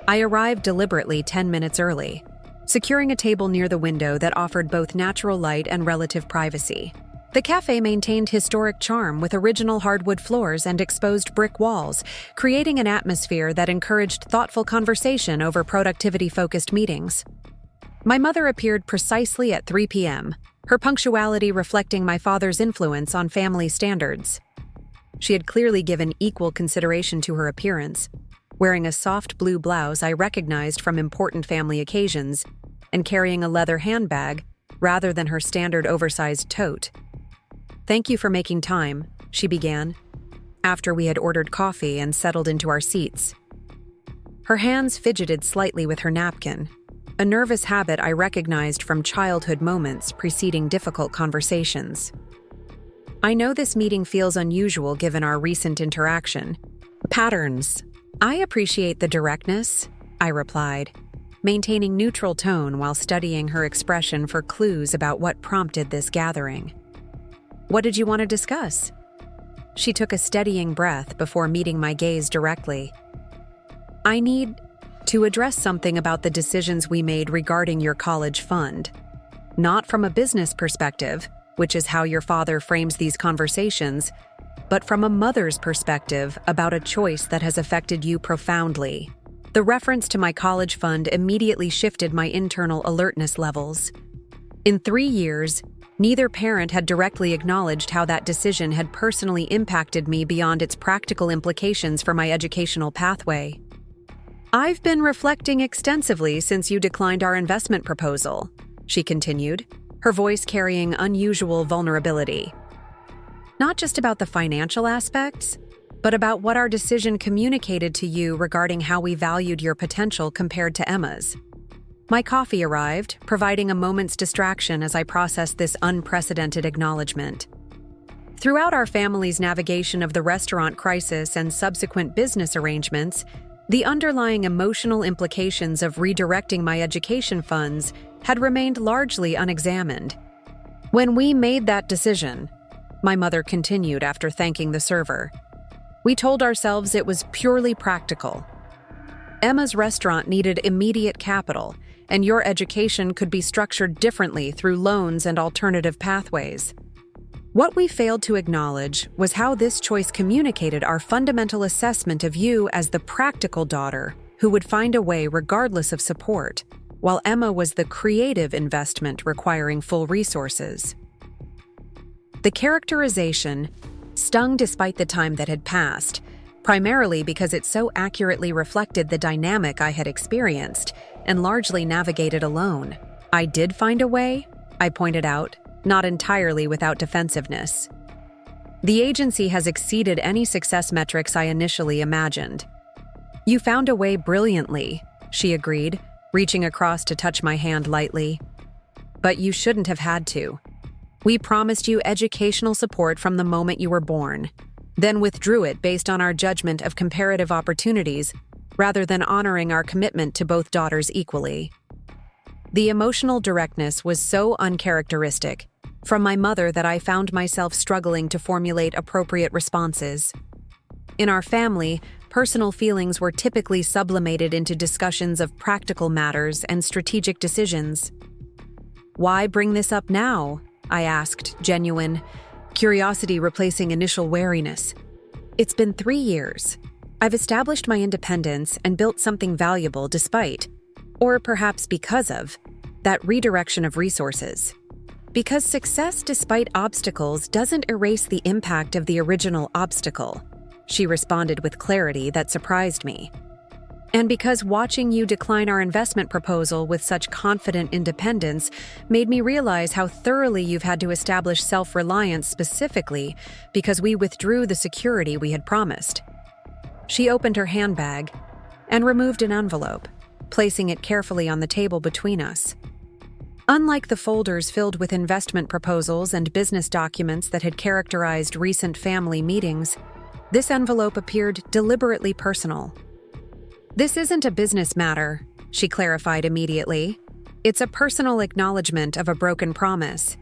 I arrived deliberately 10 minutes early, securing a table near the window that offered both natural light and relative privacy. The cafe maintained historic charm with original hardwood floors and exposed brick walls, creating an atmosphere that encouraged thoughtful conversation over productivity-focused meetings. My mother appeared precisely at 3 p.m., her punctuality reflecting my father's influence on family standards. She had clearly given equal consideration to her appearance, wearing a soft blue blouse I recognized from important family occasions, and carrying a leather handbag rather than her standard oversized tote. "Thank you for making time," she began, after we had ordered coffee and settled into our seats. Her hands fidgeted slightly with her napkin, a nervous habit I recognized from childhood moments preceding difficult conversations. "I know this meeting feels unusual given our recent interaction. Patterns. I appreciate the directness," I replied, maintaining neutral tone while studying her expression for clues about what prompted this gathering. "What did you want to discuss?" She took a steadying breath before meeting my gaze directly. "I need to address something about the decisions we made regarding your college fund." not from a business perspective, which is how your father frames these conversations, but from a mother's perspective about a choice that has affected you profoundly. The reference to my college fund immediately shifted my internal alertness levels. In 3 years, neither parent had directly acknowledged how that decision had personally impacted me beyond its practical implications for my educational pathway. "I've been reflecting extensively since you declined our investment proposal," she continued, her voice carrying unusual vulnerability. "Not just about the financial aspects, but about what our decision communicated to you regarding how we valued your potential compared to Emma's." My coffee arrived, providing a moment's distraction as I processed this unprecedented acknowledgement. Throughout our family's navigation of the restaurant crisis and subsequent business arrangements, the underlying emotional implications of redirecting my education funds had remained largely unexamined. "When we made that decision," my mother continued after thanking the server, "we told ourselves it was purely practical. Emma's restaurant needed immediate capital, and your education could be structured differently through loans and alternative pathways. What we failed to acknowledge was how this choice communicated our fundamental assessment of you as the practical daughter who would find a way regardless of support, while Emma was the creative investment requiring full resources." The characterization stung despite the time that had passed, primarily because it so accurately reflected the dynamic I had experienced and largely navigated alone. "I did find a way," I pointed out, not entirely without defensiveness. "The agency has exceeded any success metrics I initially imagined." "You found a way brilliantly," she agreed, reaching across to touch my hand lightly. "But you shouldn't have had to. We promised you educational support from the moment you were born, then withdrew it based on our judgment of comparative opportunities rather than honoring our commitment to both daughters equally." The emotional directness was so uncharacteristic from my mother that I found myself struggling to formulate appropriate responses. In our family, personal feelings were typically sublimated into discussions of practical matters and strategic decisions. "Why bring this up now?" I asked, genuine curiosity replacing initial wariness. "It's been 3 years. I've established my independence and built something valuable despite, or perhaps because of, that redirection of resources. Because success despite obstacles doesn't erase the impact of the original obstacle," she responded with clarity that surprised me. "And because watching you decline our investment proposal with such confident independence made me realize how thoroughly you've had to establish self-reliance specifically because we withdrew the security we had promised." She opened her handbag and removed an envelope, placing it carefully on the table between us. Unlike the folders filled with investment proposals and business documents that had characterized recent family meetings, this envelope appeared deliberately personal. "This isn't a business matter," she clarified immediately. "It's a personal acknowledgement of a broken promise.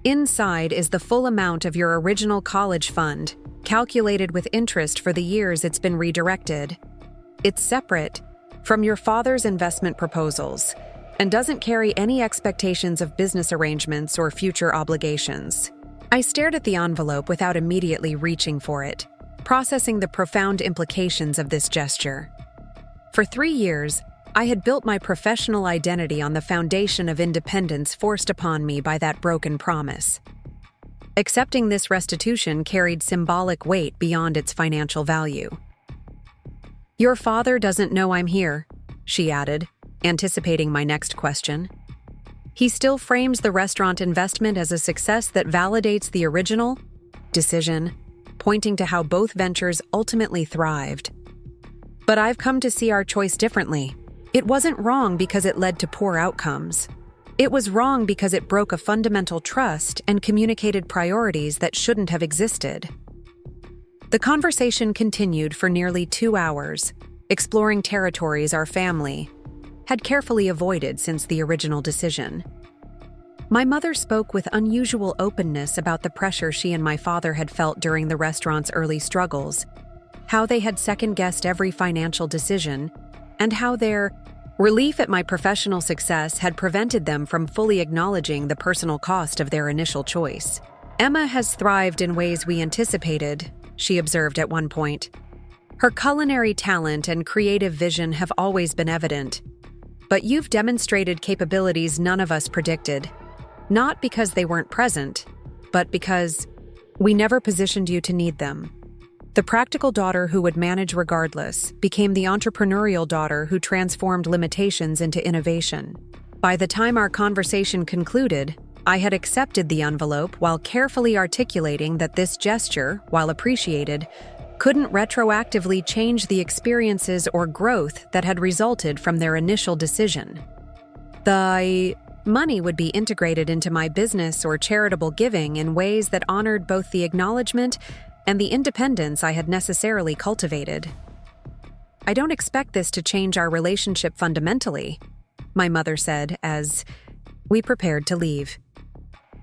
Inside is the full amount of your original college fund, calculated with interest for the years it's been redirected. It's separate from your father's investment proposals and doesn't carry any expectations of business arrangements or future obligations." I stared at the envelope without immediately reaching for it, processing the profound implications of this gesture. For 3 years, I had built my professional identity on the foundation of independence forced upon me by that broken promise. Accepting this restitution carried symbolic weight beyond its financial value. "Your father doesn't know I'm here," she added, anticipating my next question. "He still frames the restaurant investment as a success that validates the original decision, pointing to how both ventures ultimately thrived. But I've come to see our choice differently. It wasn't wrong because it led to poor outcomes. It was wrong because it broke a fundamental trust and communicated priorities that shouldn't have existed." The conversation continued for nearly 2 hours, exploring territories our family had carefully avoided since the original decision. My mother spoke with unusual openness about the pressure she and my father had felt during the restaurant's early struggles, how they had second-guessed every financial decision, and how there Relief at my professional success had prevented them from fully acknowledging the personal cost of their initial choice. "Emma has thrived in ways we anticipated," she observed at one point. "Her culinary talent and creative vision have always been evident. But you've demonstrated capabilities none of us predicted. Not because they weren't present, but because we never positioned you to need them." The practical daughter who would manage regardless became the entrepreneurial daughter who transformed limitations into innovation. By the time our conversation concluded, I had accepted the envelope while carefully articulating that this gesture, while appreciated, couldn't retroactively change the experiences or growth that had resulted from their initial decision. The money would be integrated into my business or charitable giving in ways that honored both the acknowledgement and the independence I had necessarily cultivated. "I don't expect this to change our relationship fundamentally," my mother said as we prepared to leave.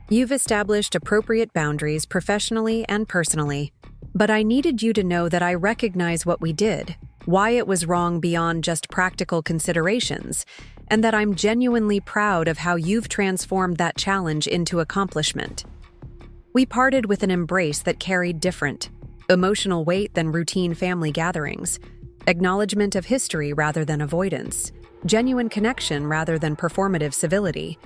"You've established appropriate boundaries professionally and personally, but I needed you to know that I recognize what we did, why it was wrong beyond just practical considerations, and that I'm genuinely proud of how you've transformed that challenge into accomplishment." We parted with an embrace that carried different emotional weight than routine family gatherings, acknowledgement of history rather than avoidance, genuine connection rather than performative civility.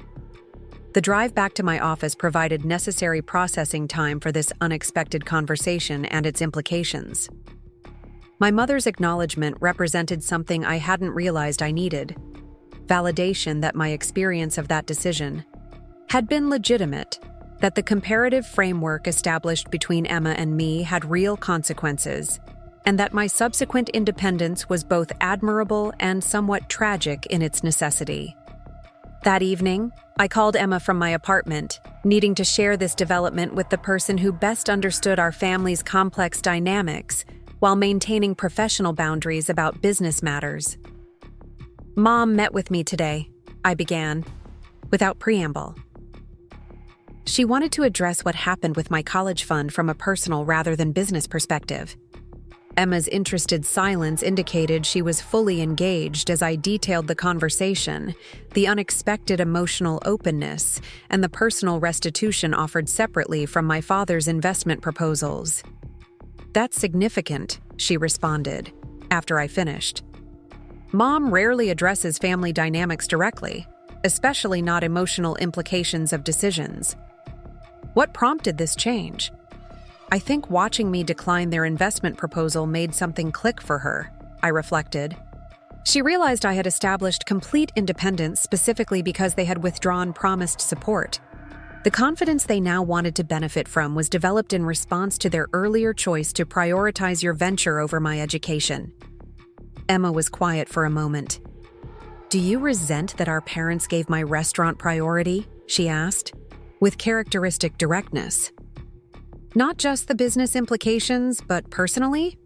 The drive back to my office provided necessary processing time for this unexpected conversation and its implications. My mother's acknowledgement represented something I hadn't realized I needed: validation that my experience of that decision had been legitimate, that the comparative framework established between Emma and me had real consequences, and that my subsequent independence was both admirable and somewhat tragic in its necessity. That evening, I called Emma from my apartment, needing to share this development with the person who best understood our family's complex dynamics while maintaining professional boundaries about business matters. "Mom met with me today," I began, without preamble. She wanted to address what happened with my college fund from a personal rather than business perspective. Emma's interested silence indicated she was fully engaged as I detailed the conversation, the unexpected emotional openness, and the personal restitution offered separately from my father's investment proposals. "That's significant," she responded, after I finished. "Mom rarely addresses family dynamics directly, especially not emotional implications of decisions. What prompted this change?" "I think watching me decline their investment proposal made something click for her," I reflected. She realized I had established complete independence specifically because they had withdrawn promised support. The confidence they now wanted to benefit from was developed in response to their earlier choice to prioritize your venture over my education. Emma was quiet for a moment. "Do you resent that our parents gave my restaurant priority?" she asked, with characteristic directness. "Not just the business implications, but personally?"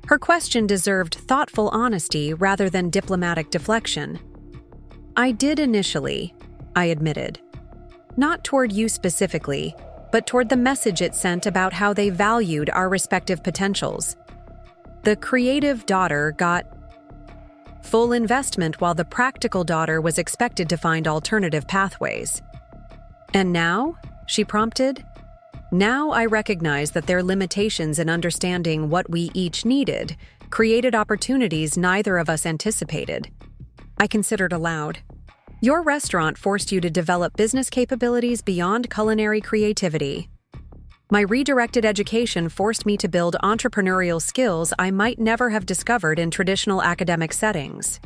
Her question deserved thoughtful honesty rather than diplomatic deflection. "I did initially," I admitted. "Not toward you specifically, but toward the message it sent about how they valued our respective potentials. The creative daughter got full investment while the practical daughter was expected to find alternative pathways." "And now?" she prompted. "Now I recognize that their limitations in understanding what we each needed created opportunities neither of us anticipated." I considered aloud. "Your restaurant forced you to develop business capabilities beyond culinary creativity. My redirected education forced me to build entrepreneurial skills I might never have discovered in traditional academic settings.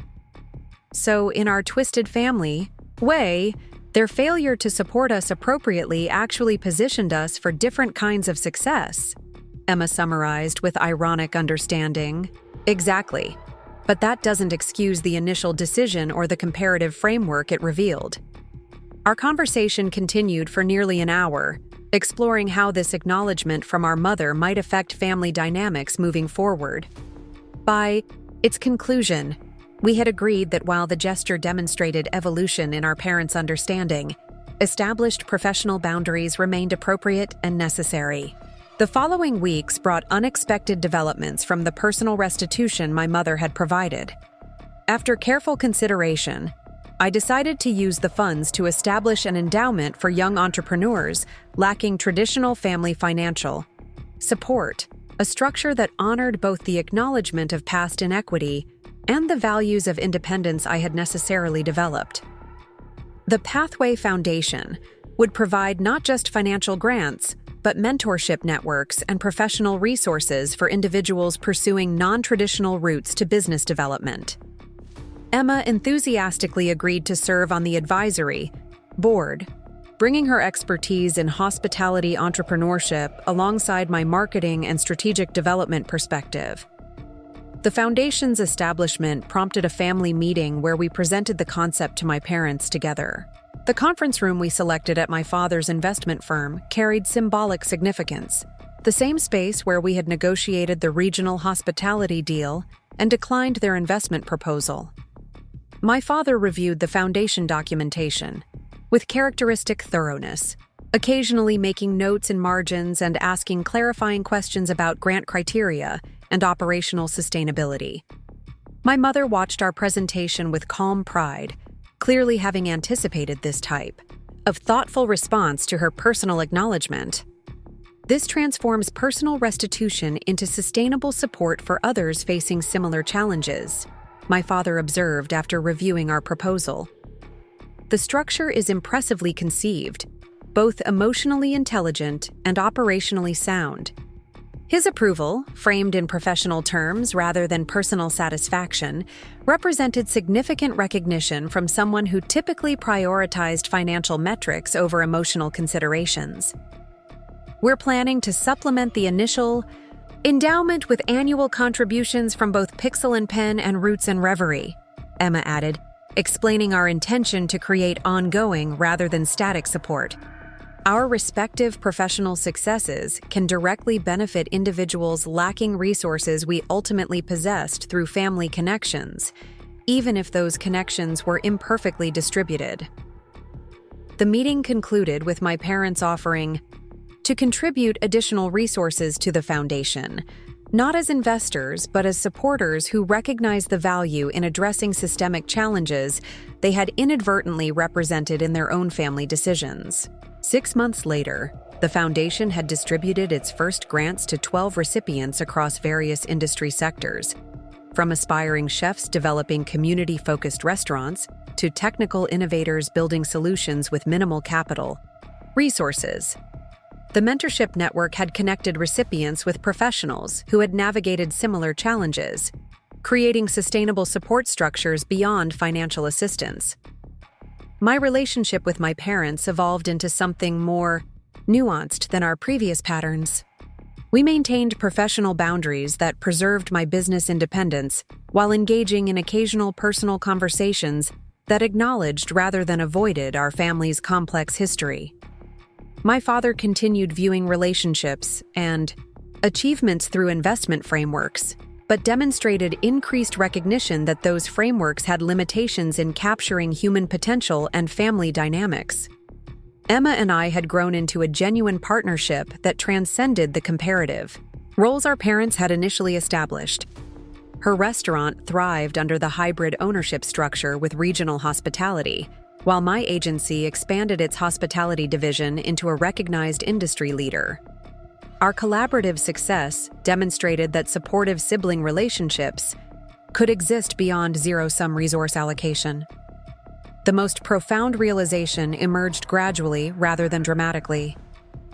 So, in our twisted family way, their failure to support us appropriately actually positioned us for different kinds of success," Emma summarized with ironic understanding. "Exactly. But that doesn't excuse the initial decision or the comparative framework it revealed." Our conversation continued for nearly an hour, exploring how this acknowledgement from our mother might affect family dynamics moving forward. By its conclusion, we had agreed that while the gesture demonstrated evolution in our parents' understanding, established professional boundaries remained appropriate and necessary. The following weeks brought unexpected developments from the personal restitution my mother had provided. After careful consideration, I decided to use the funds to establish an endowment for young entrepreneurs lacking traditional family financial support, a structure that honored both the acknowledgement of past inequity and the values of independence I had necessarily developed. The Pathway Foundation would provide not just financial grants, but mentorship networks and professional resources for individuals pursuing non-traditional routes to business development. Emma enthusiastically agreed to serve on the advisory board, bringing her expertise in hospitality entrepreneurship alongside my marketing and strategic development perspective. The foundation's establishment prompted a family meeting where we presented the concept to my parents together. The conference room we selected at my father's investment firm carried symbolic significance, the same space where we had negotiated the regional hospitality deal and declined their investment proposal. My father reviewed the foundation documentation with characteristic thoroughness, occasionally making notes in margins and asking clarifying questions about grant criteria and operational sustainability. My mother watched our presentation with calm pride, clearly having anticipated this type of thoughtful response to her personal acknowledgement. This transforms personal restitution into sustainable support for others facing similar challenges, my father observed after reviewing our proposal. The structure is impressively conceived, both emotionally intelligent and operationally sound. His approval, framed in professional terms rather than personal satisfaction, represented significant recognition from someone who typically prioritized financial metrics over emotional considerations. We're planning to supplement the initial endowment with annual contributions from both Pixel and Pen and Roots and Reverie, Emma added, explaining our intention to create ongoing rather than static support. Our respective professional successes can directly benefit individuals lacking resources we ultimately possessed through family connections, even if those connections were imperfectly distributed. The meeting concluded with my parents offering to contribute additional resources to the foundation, not as investors, but as supporters who recognize the value in addressing systemic challenges they had inadvertently represented in their own family decisions. 6 months later, the foundation had distributed its first grants to 12 recipients across various industry sectors, from aspiring chefs developing community-focused restaurants to technical innovators building solutions with minimal capital resources. The mentorship network had connected recipients with professionals who had navigated similar challenges, creating sustainable support structures beyond financial assistance. My relationship with my parents evolved into something more nuanced than our previous patterns. We maintained professional boundaries that preserved my business independence while engaging in occasional personal conversations that acknowledged rather than avoided our family's complex history. My father continued viewing relationships and achievements through investment frameworks, but demonstrated increased recognition that those frameworks had limitations in capturing human potential and family dynamics. Emma and I had grown into a genuine partnership that transcended the comparative roles our parents had initially established. Her restaurant thrived under the hybrid ownership structure with regional hospitality, while my agency expanded its hospitality division into a recognized industry leader. Our collaborative success demonstrated that supportive sibling relationships could exist beyond zero-sum resource allocation. The most profound realization emerged gradually rather than dramatically.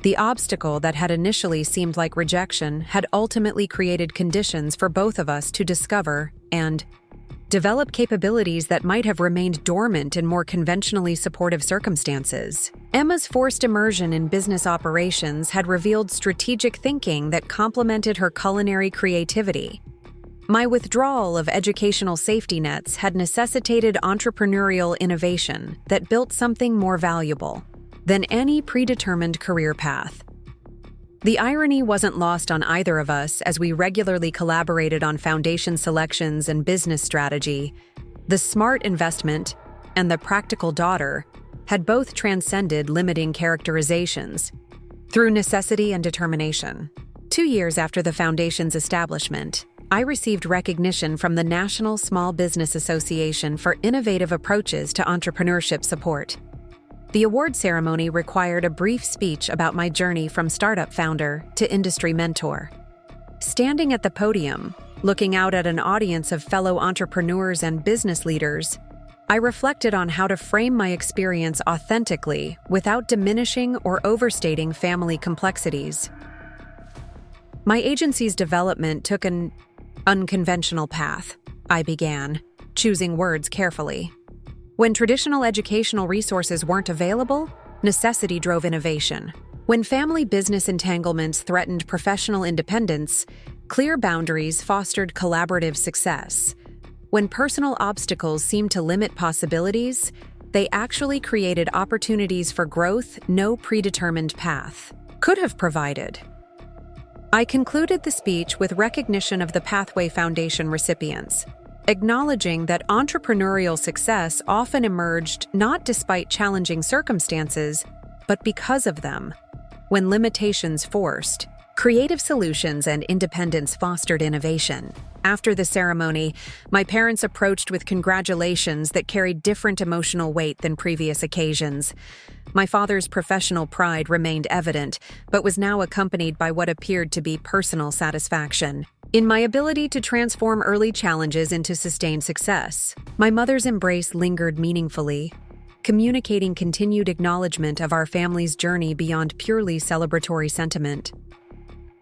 The obstacle that had initially seemed like rejection had ultimately created conditions for both of us to discover and develop capabilities that might have remained dormant in more conventionally supportive circumstances. Emma's forced immersion in business operations had revealed strategic thinking that complemented her culinary creativity. My withdrawal of educational safety nets had necessitated entrepreneurial innovation that built something more valuable than any predetermined career path. The irony wasn't lost on either of us as we regularly collaborated on foundation selections and business strategy. The smart investment and the practical daughter had both transcended limiting characterizations through necessity and determination. 2 years after the foundation's establishment, I received recognition from the National Small Business Association for innovative approaches to entrepreneurship support. The award ceremony required a brief speech about my journey from startup founder to industry mentor. Standing at the podium, looking out at an audience of fellow entrepreneurs and business leaders, I reflected on how to frame my experience authentically without diminishing or overstating family complexities. My agency's development took an unconventional path, I began, choosing words carefully. When traditional educational resources weren't available, necessity drove innovation. When family business entanglements threatened professional independence, clear boundaries fostered collaborative success. When personal obstacles seemed to limit possibilities, they actually created opportunities for growth no predetermined path could have provided. I concluded the speech with recognition of the Pathway Foundation recipients, acknowledging that entrepreneurial success often emerged not despite challenging circumstances, but because of them. When limitations forced, creative solutions and independence fostered innovation. After the ceremony, my parents approached with congratulations that carried different emotional weight than previous occasions. My father's professional pride remained evident, but was now accompanied by what appeared to be personal satisfaction in my ability to transform early challenges into sustained success. My mother's embrace lingered meaningfully, communicating continued acknowledgement of our family's journey beyond purely celebratory sentiment.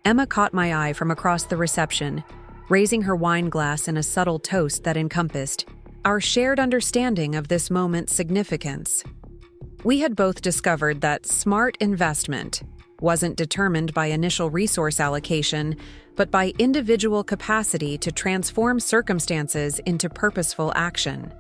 Emma caught my eye from across the reception, raising her wine glass in a subtle toast that encompassed our shared understanding of this moment's significance. We had both discovered that smart investment wasn't determined by initial resource allocation, but by individual capacity to transform circumstances into purposeful action.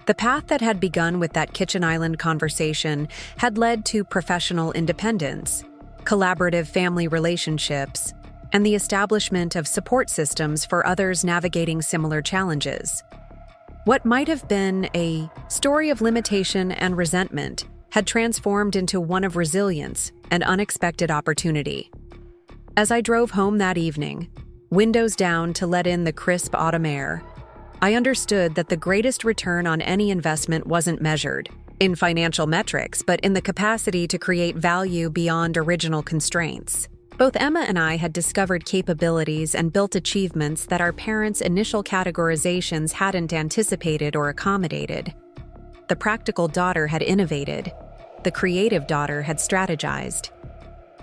The path that had begun with that kitchen island conversation had led to professional independence, collaborative family relationships, and the establishment of support systems for others navigating similar challenges. What might have been a story of limitation and resentment had transformed into one of resilience and unexpected opportunity. As I drove home that evening, windows down to let in the crisp autumn air, I understood that the greatest return on any investment wasn't measured in financial metrics, but in the capacity to create value beyond original constraints. Both Emma and I had discovered capabilities and built achievements that our parents' initial categorizations hadn't anticipated or accommodated. The practical daughter had innovated, the creative daughter had strategized,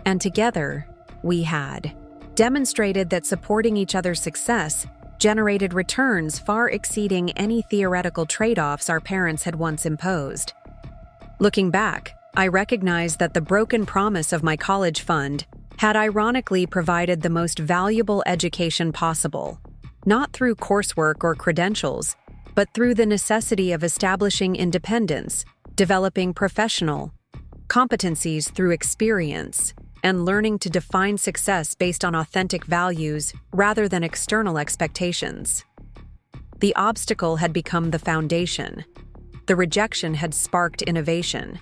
and together, we had demonstrated that supporting each other's success generated returns far exceeding any theoretical trade-offs our parents had once imposed. Looking back, I recognize that the broken promise of my college fund had ironically provided the most valuable education possible, not through coursework or credentials, but through the necessity of establishing independence, developing professional competencies through experience, and learning to define success based on authentic values rather than external expectations. The obstacle had become the foundation, the rejection had sparked innovation,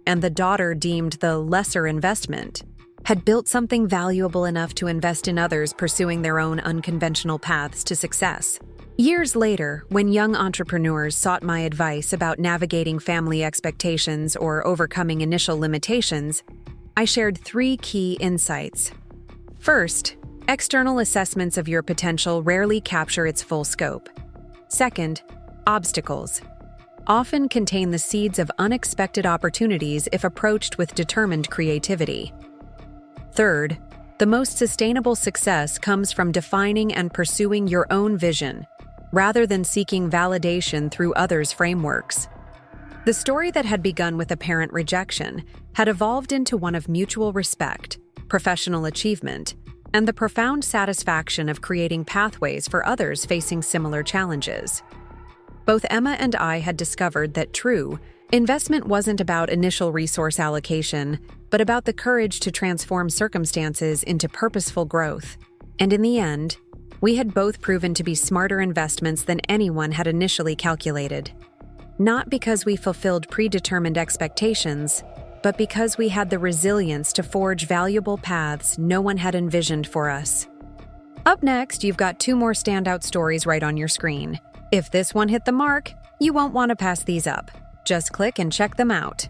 and the daughter deemed the lesser investment had built something valuable enough to invest in others pursuing their own unconventional paths to success. Years later, when young entrepreneurs sought my advice about navigating family expectations or overcoming initial limitations, I shared 3 key insights. First, external assessments of your potential rarely capture its full scope. Second, obstacles often contain the seeds of unexpected opportunities if approached with determined creativity. Third, the most sustainable success comes from defining and pursuing your own vision, rather than seeking validation through others' frameworks. The story that had begun with apparent rejection had evolved into one of mutual respect, professional achievement, and the profound satisfaction of creating pathways for others facing similar challenges. Both Emma and I had discovered that true investment wasn't about initial resource allocation, but about the courage to transform circumstances into purposeful growth. And in the end, we had both proven to be smarter investments than anyone had initially calculated. Not because we fulfilled predetermined expectations, but because we had the resilience to forge valuable paths no one had envisioned for us. Up next, you've got 2 more standout stories right on your screen. If this one hit the mark, you won't want to pass these up. Just click and check them out.